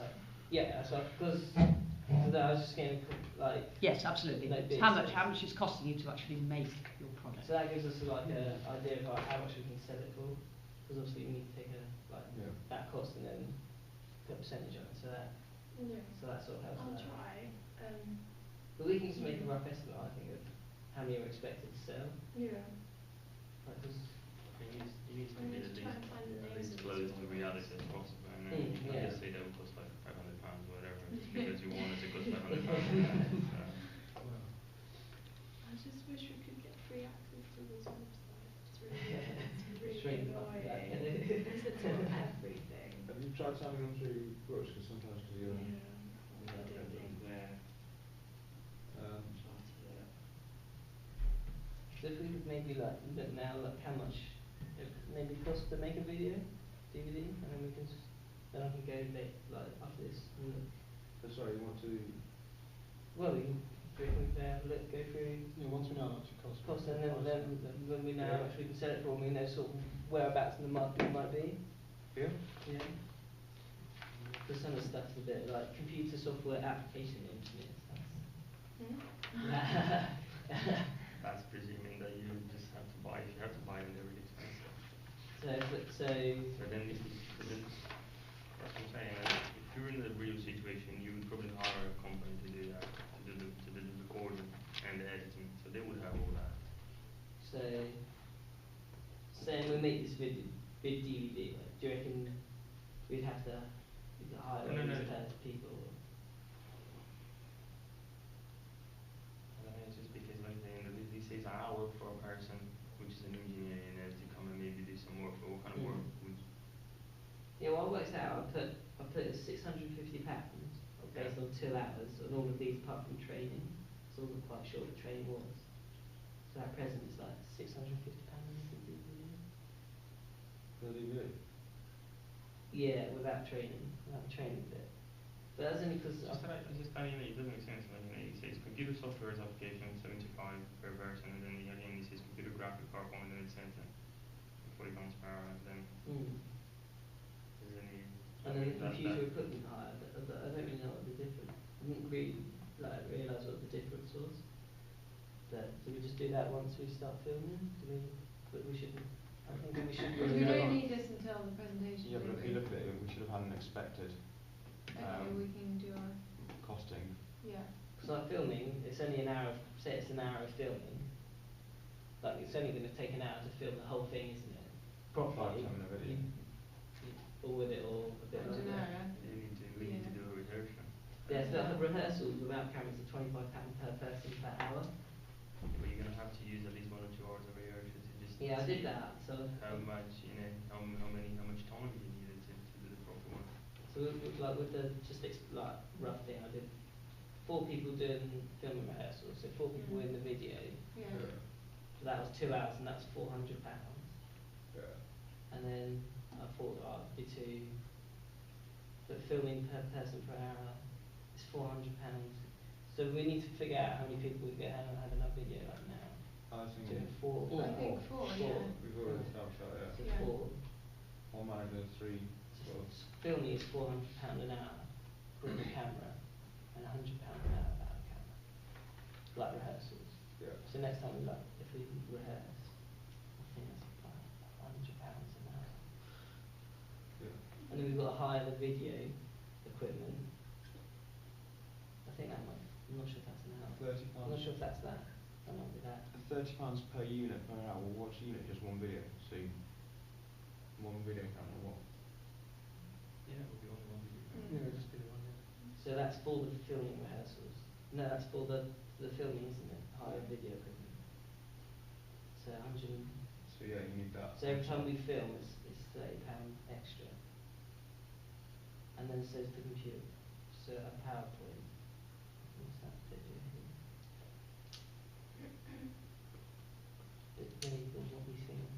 Yeah, so because I was just getting like, Yes, absolutely. Like this. How much is costing you to actually make your product? so that gives us like a idea of like, how much we can sell it for. Because obviously we need to take Yeah. that cost and then put a percentage on it. So Yeah. that sort of helps. I'll with that. try. But we can just make a rough estimate, I think, of how many you're expected to sell. Yeah. Like, 'cause You need to I be need at to try and find the at names least of close these to ones. reality as possible, and then you Yeah. can't just say that will cost like £500 or whatever, just because you want it to cost £500. I just wish we could get free access to this website. It's It's really really not that, annoying. is it? Because it's got everything. Have you tried signing them through Brooks? Because sometimes you're Yeah. I don't think we're um, part of it. So if we could maybe like look now, like how much it maybe costs to make a video, DVD, and then we can then I can go make like after this and look. sorry, you want to? Well, we can have a look, go through Yeah, once we know how much it costs. cost, and then when we know how much we can sell it for, and we know sort of whereabouts in the market it might be. Yeah. Yeah. Because some of the stuff's a bit like computer software application engineers. That's presuming that you just have to buy. If you have to buy them, they're really expensive. So But then that's what I'm saying. If you're in a real situation, you would probably hire a company to do that, to do the recording and the editing. So they would have all that. saying we make this big DVD, like, do you reckon we'd have to hire No, no. people? I don't know, it's just because like this is an hour for a person, which is an engineer, and then to come and maybe do some work. For what kind of work would? Yeah, well, I worked out. I put it £650 based on 2 hours, and all of these apart from training. So I wasn't quite sure what the training was. So at present it's like £650 For the DVD. Yeah, without the training bit. But that's only because It's just funny, it doesn't make sense. Like, it says computer software as application 75 per version, and then again it says computer graphic card one, and then it says £40 per hour, and then there's any. and then the computer equipment hire. But I don't really know what the difference. I didn't really realise what the difference was. But do we just do that once we start filming? But we shouldn't. I think we should. Because we don't need this until the presentation. Yeah, but if do you we? look at it, we should have had an expected Okay, we can do our, costing. yeah. Because like filming, it's only an hour. Say it's an hour of filming. Like it's only going to take an hour to film the whole thing, isn't it? Properly. 5 minute video. Or with it, or a bit I like don't know. that. We need to do a rehearsal. Yeah, so rehearsals without cameras are £25 per person per hour. But you're gonna have to use at least 1 or 2 hours of rehearsal to just. Yeah, I see did that. So How much, how much time you needed to do the proper one. So like with the like rough thing, I did 4 people doing film and rehearsals, so 4 people in the video. Yeah. So that was 2 hours, and that's £400. Yeah. And then I thought I'd be but filming per person per hour is £400. So we need to figure out how many people we get have in our video right now. I think Doing 4. I think 4, yeah. we've already established that, So Yeah. 4. 1 manager, 3. Well, Filming is £400 an hour with the camera, and £100 an hour without a camera. Like rehearsals. yeah. So next time if we rehearse, I think that's about £100 an hour. Yeah. And then we've got to hire the video equipment. I think that might. I'm not sure if that's an hour. £30. I'm not sure if that's that. That might be that. £30 per unit per hour. Well, what's unit? Just one video. So one video camera. What? Yeah, it would be only one video. Mm. Yeah, just do one. So that's for the filming rehearsals. No, that's for the filming, isn't it? Hire video equipment. So 100. So yeah, you need that. So every time we film, it's £30 extra. And then so is the computer. So a PowerPoint. What's that video here? It's vague on what we think.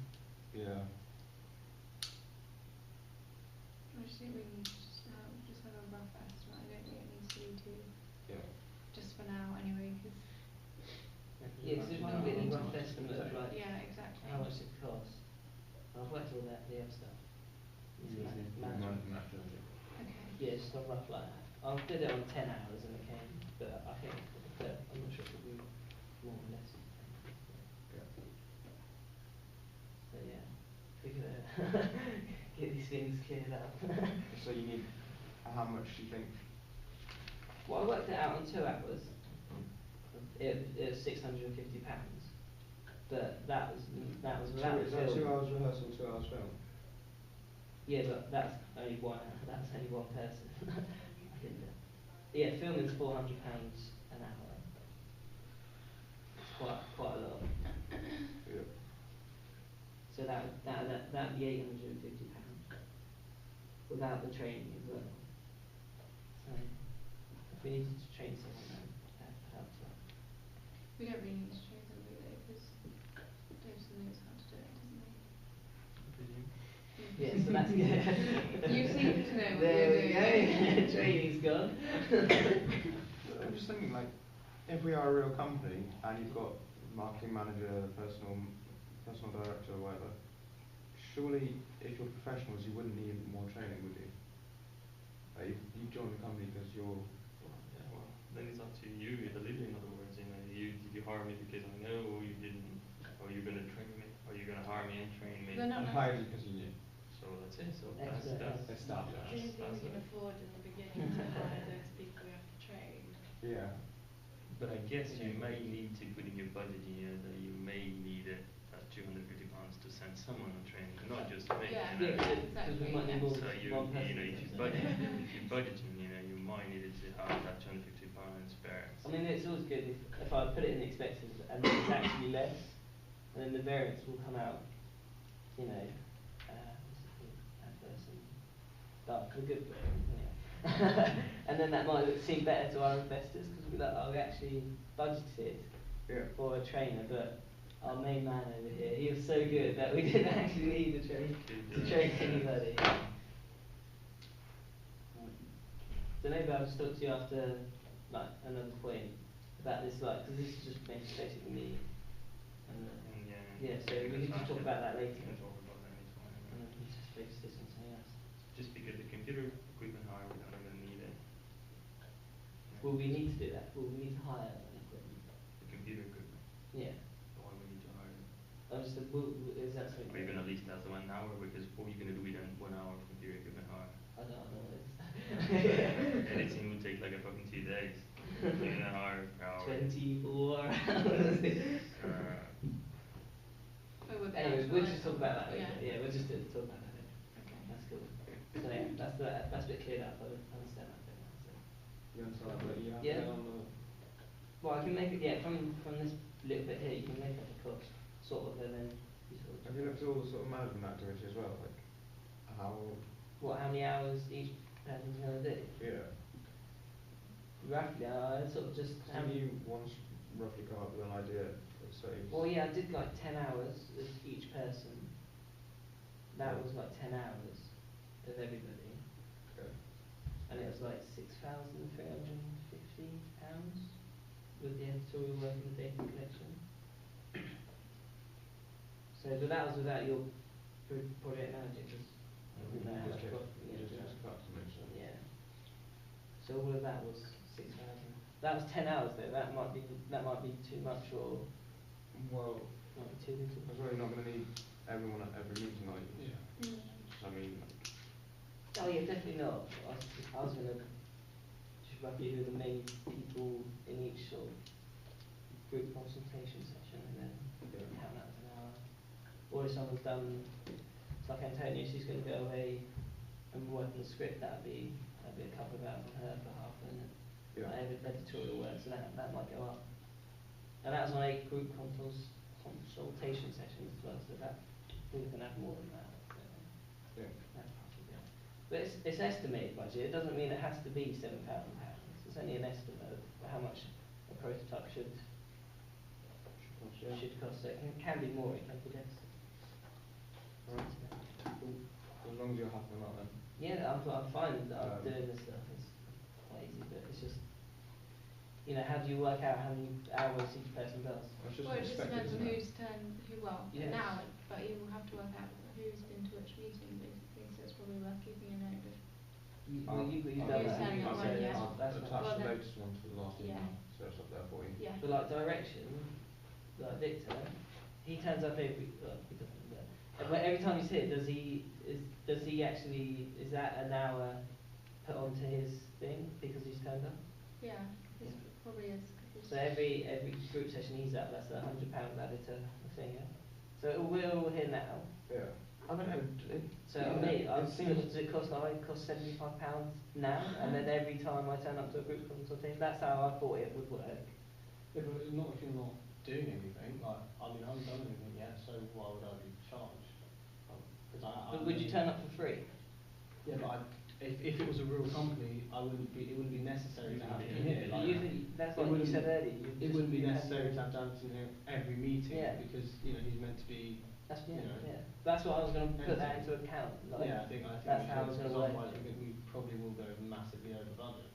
Yeah. I just think we can just have a rough estimate. I don't think it needs to be too, Yeah. just for now anyway, because, Yeah, because if I can get a rough estimate of like yeah, exactly. how much it costs. I've worked all the other stuff. It's management. Okay. Yeah, just a rough like that. I did it on 10 hours and it came, but I think I'm not sure if it would be more or less. Yeah. But yeah, we could get these things cleared up. So you need. How much do you think? Well, I worked it out on 2 hours of it was £650, but that was without Is that film. 2 hours rehearsal, 2 hours film? Yeah, but that's only one. That's only one person. I didn't know. Yeah, filming's £400 an hour. It's quite a lot. Yeah. So that'd be £850 without the training as well. So if we needed to train someone, then that helps out. We don't really need to train somebody though, because Davison knows how to do it, doesn't he? Yeah, so that's good. You seem to know what There you're we doing. go. Training's gone. I'm just thinking, like, if we are a real company and you've got marketing manager, personal director, or whatever, surely if you're professionals, you wouldn't need more training, would you? You joined the company because you're. Well, then it's up to you, Olivia, in other words. Did you hire me because I know, or you didn't, or you're going to train me, or you're going to hire me and train me? They're not And hired you because you knew. So that's it. So that's Established. I don't think that's we can it. afford in the beginning to hire those people we have to train. Yeah. But I guess you may need to put in your budget here that you may need £250 to send someone on training, not just me. Yeah. You know. Yeah, because we might need more So than one person. if you budgeting, you might need to have that £250 spare. I mean, it's always good if I put it in the expenses and then it's actually less, and then the variance will come out, what's it called, adverse and the good way, and then that might seem better to our investors because we'll be like, oh, we actually budgeted for a trainer, but our main man over here, he was so good that we didn't actually need to train anybody. So maybe I'll just talk to you after another point about this, because this is just basically me. And, so we can just talk about that later. We can talk about that later on. And then we can just focus this on something else. Just because the computer equipment hire, we're not going to need it. Will we need to do that? Will we need to hire an equipment? The computer equipment. Yeah. Why we need to hire it? I just said, is that something? We're going to lease that 1 hour because what are you going to do with 1 hour of computer equipment hire? I don't know what it is. Anything would take like a fucking 2 days. You're going to hire per hour. 24 hours. Oh, with the Anyways, actual we'll just talk item. about that later. Yeah. Yeah, we'll just talk about that later. Okay. That's cool. So yeah, that's a bit cleared up. I understand that bit now. So. You understand that you have Yeah. to on the. Well, I can make it. Yeah, from this little bit here, you can make up the cost, sort of, and then you sort of. Have you looked at all the sort of management activity as well, like how? How many hours each person's going to do? Yeah. Roughly, I sort of just. Have you once roughly come up with an idea of say? Well, yeah, I did like 10 hours with each person. That was like 10 hours of everybody. Okay. And it was like £6,350 with the editorial work and the data collection. So, but that was without your project manager, because I didn't know how much profit we had. Yeah. So all of that was 6,000. That was 10 hours though. That might be too much, or Well, might be too little. I suppose you're not going to need everyone at every meeting, are you? Mm. I mean, Oh yeah, definitely not. I was going to just roughly who are the main people in each sort of group consultation session, and then count that as an hour. Or if someone's done, it's like Antonia, she's going to go away and work on the script. That'd be a couple of hours on her behalf, and editorial work, so that might go up. And that was on 8 group consultation sessions as well, so that we can have more than that. So that's possible. But it's estimated budget. It doesn't mean it has to be £7,000. It's only an estimate of how much a prototype should cost. So it can be more, it can be less. as long as you're happy with that, then. Yeah, I'm fine that I'm doing this stuff. It's quite easy, but it's just, how do you work out how many hours each person does? It's just Well, it just expected, depends on isn't it? who's turn, Yes. now, but you will have to work out who's been to which meeting, basically, so it's probably worth keeping a note of. You've I'll- done You've that. done that one, yeah. I'll That's attach fine. Well, the then- latest one to the last Yeah. email, so it's up there for you. Yeah. But like direction, like Victor, he turns up every. He doesn't. But every time he's here, does he actually? Is that an hour put onto his thing because he's turned up? Yeah, this probably is, because So every group session he's at, that's £100 added to the thing. Yeah? So we're all here now. Yeah. I don't know. So me, I'm thinking, does it cost £75 now? And then every time I turn up to a group consultation, that's how I thought it would work. Yeah, but not if you're not doing anything. Like, I mean, I haven't done anything yet, so why would I be charged? But would you turn up for free? Yeah, but if it was a real company, it wouldn't be necessary to have him here. That's what you said earlier. It wouldn't be necessary to have Danton here every meeting, Yeah. because he's meant to be. That's you know, That's what I was going to put that into account. Like, yeah, I think that's we how should, it's because gonna work. otherwise we probably will go massively over budget,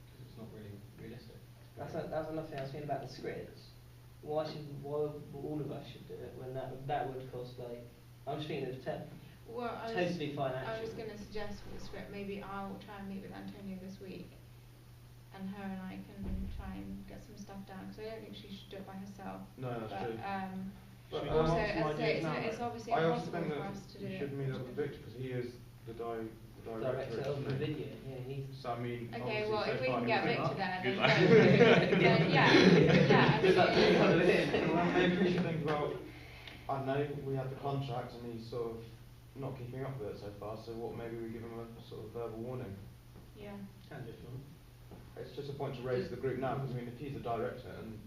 because it's not really realistic. That's another thing I was thinking about the scripts. Why all of us should do it when that would cost like, I'm just thinking of Well, totally financial. I was going to suggest for the script, maybe I'll try and meet with Antonia this week, and her and I can try and get some stuff down, because I don't think she should do it by herself. No, that's But, true. But also, I as I say, it's obviously I also impossible think for that us to do you it. should meet up with Victor, because he is the director Director of the isn't he? video, yeah, he's. So I mean, Okay, obviously well, so if we far can he get was Victor enough. there, Good then, luck. then yeah, Good luck to you, absolutely. Well, maybe we should think about, I know we had the contract and he's sort of not keeping up with it so far, so what, maybe we give him a sort of verbal warning. Yeah. Can do. It's just a point to raise to the group now, because I mean, if he's a director and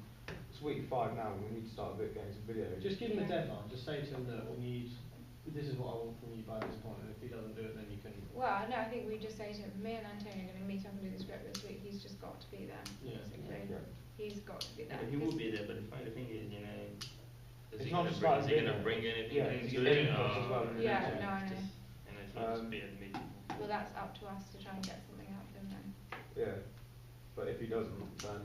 it's week 5 now, we need to start getting some videos. Just give him a deadline. Just say to him that this is what I want from you by this point, and if he doesn't do it, then you can. Well, no, I think we just say to him, me and Antonio are going to meet up and do the script this week. He's just got to be there. Yeah. Basically. Yeah. He's got to be there. Yeah, he will be there, but the thing is, is It's he not gonna just bring, about is he gonna video. bring anything Yeah, into it's it? inputs as well in the Yeah, meeting. no, I know. And it's not just be at the meeting. Well, that's up to us to try and get something out of him then. Yeah, but if he doesn't, then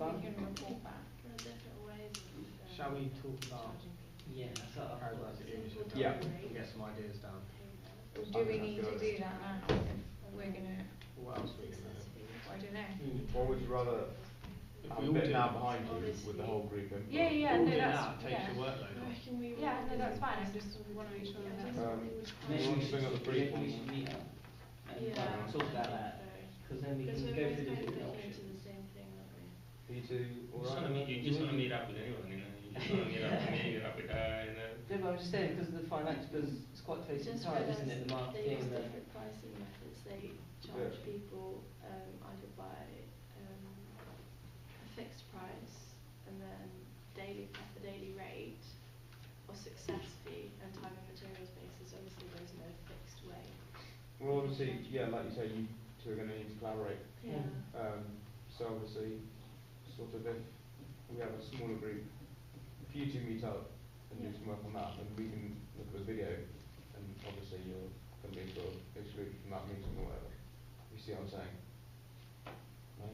We can report back. There are different ways of Shall we talk about Yeah, that's what I how thought. that's image? Yeah. Get some ideas down. Or I do we think need that's to good. do that now? If we're going to, What else are we gonna do? I don't know. or would you rather If have we a all bit do now it, behind you with the whole group input? Yeah, yeah, all no, do that's, that, it takes yeah. your workload off. Yeah, no, that's fine. I just want to make sure that that's. Maybe want we to bring up the brief maybe we ones? should meet up and Yeah. talk about that, because then we Because can we're go both through the kind of different looking options. into the same thing, aren't we? You two, You all just right? wanna meet. You just wanna meet up with anyone, You just wanna meet up with me, meet up with her, Yeah, but I'm just saying because of the finance, because it's quite closely Just tied, isn't realised it? The they marketing use and the. different pricing methods. They charge people either by a fixed price and then at the daily rate, or success fee and time and materials basis. Obviously, there's no fixed way. Well, obviously, yeah, like you say, you two are going to need to collaborate. Yeah. So obviously, sort of if we have a smaller group, if you two meet up and do some work on that, then we can look at a video, and obviously you're going to be sort of excluded from that meeting or whatever. You see what I'm saying? No?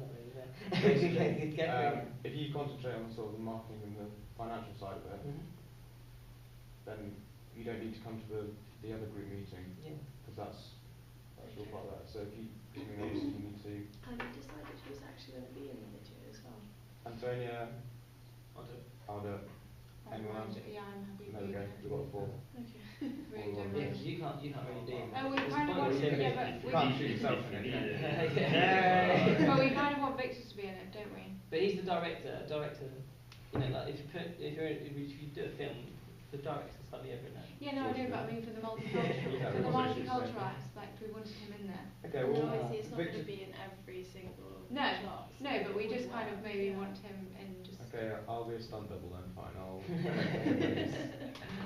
Not really there. If you concentrate on sort of the marketing and the financial side of it, Mhm. then you don't need to come to the other group meeting, Yeah. because that's all part of that. So if you, obviously you need to, Have you decided who's actually going to be in the video as well? Antonia, I'll do it. I'll do it. Anyone else? Yeah, I'm happy. There we go, we've got 4. Okay. Really don't Yeah, mind. 'cause you can't really do it. Oh, we It's kind of pointless, want, isn't yeah, it? but You we, can't shoot yourself in it. Yeah. but we kind of want Victor to be in it, don't we? But he's the director. You know, like if you do a film, the director's slightly over now. Yeah, no, I know, but I mean for the multicultural, Yeah, for the we're obviously multicultural saying. aspect, we wanted him in there. Okay, And well, obviously, it's not going Victor. to be in every single No, shot. no, but we just kind of maybe want him in just. Okay, I'll be a stunt double then, fine, I'll,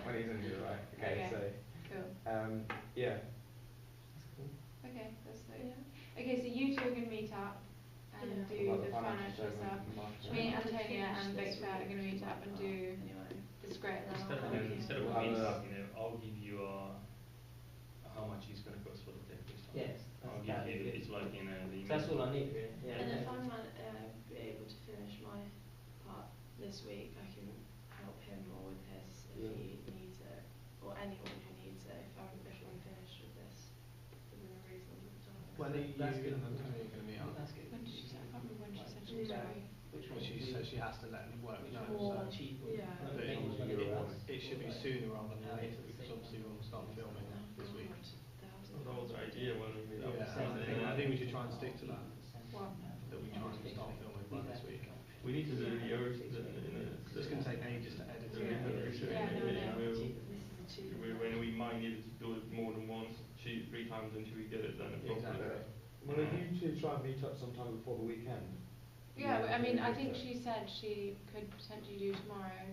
when he's in here, right? Okay, Okay. so, Cool. yeah, Okay, that's so. Yeah. Okay, so you two are going to meet up and Yeah. do about the financial stuff. statement and marketing. Me, Yeah. Antonia, and Finish this Victor are week. going to meet up and do Anyway. the script. And Instead I'll of help you. instead of We'll me, have I'll give you how much it's going to cost for the tech this time. Yes, I'll that'd give be you. good. It's like the So that's all I need, really. Yeah. And if I'm be able to finish my part this week, I can help him more with his if Yeah. he needs it, or anyone who needs it. If I'm finished with this within a reasonable time. When are you That's good. and Antonia going to meet up? That's good. When did she say? I can't remember when she said she was Yeah. free. Which Well, one? she says she has to let them work. Which No, one? so Cheap. Yeah. but it should be sooner rather than later, because obviously we'll start filming this week. That was the idea when we made up. Yeah, I think we should try and stick to that. What? That we try and We need to do yours. It's going to take ages to edit it. When we might need to do it more than once, 3 times until we get it done properly. Exactly. Well, if you two try and meet up sometime before the weekend. Yeah, I mean, I think she said she could potentially do tomorrow,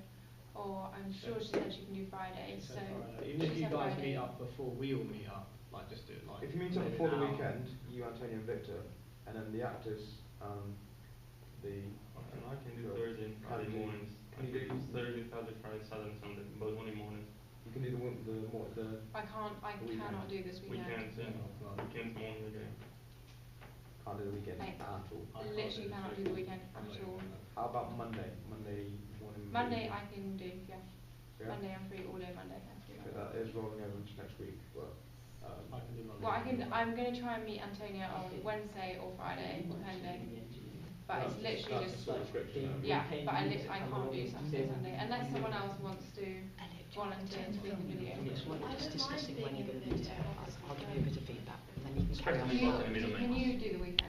or I'm sure she said she can do Friday. She So said Friday. Even if she you said guys Friday. meet up before we all meet up, like just do it like. If you meet up maybe before the an hour. weekend, you, Antonio and Victor, and then the actors, And I can do Sure. Thursday and Friday Can you- mornings. can you do- Thursday, Saturday, Friday, Saturday, and Sunday, but only mornings. you can do the I Weekend. cannot do this weekend. Weekends, yeah. Weekends morning again. can't do the weekend Like, at all. I can't Literally do cannot this do the weekend. weekend I'm at not all. even gonna- How about Monday? Monday morning. Monday I can do, yeah. Yeah? Monday I'm free all day Monday. I'm free Okay, all that day. is rolling over into next week, but I can do Monday. Well, I'm going to try and meet Antonia on Wednesday or Friday, depending. But it's literally that's just the subscription. yeah. But I can't do Saturday, Sunday unless someone else wants to volunteer to be in the video. It's like just discussing when you're going to meet up. I'll give you a bit of feedback and then you can carry on. Can you do the weekend?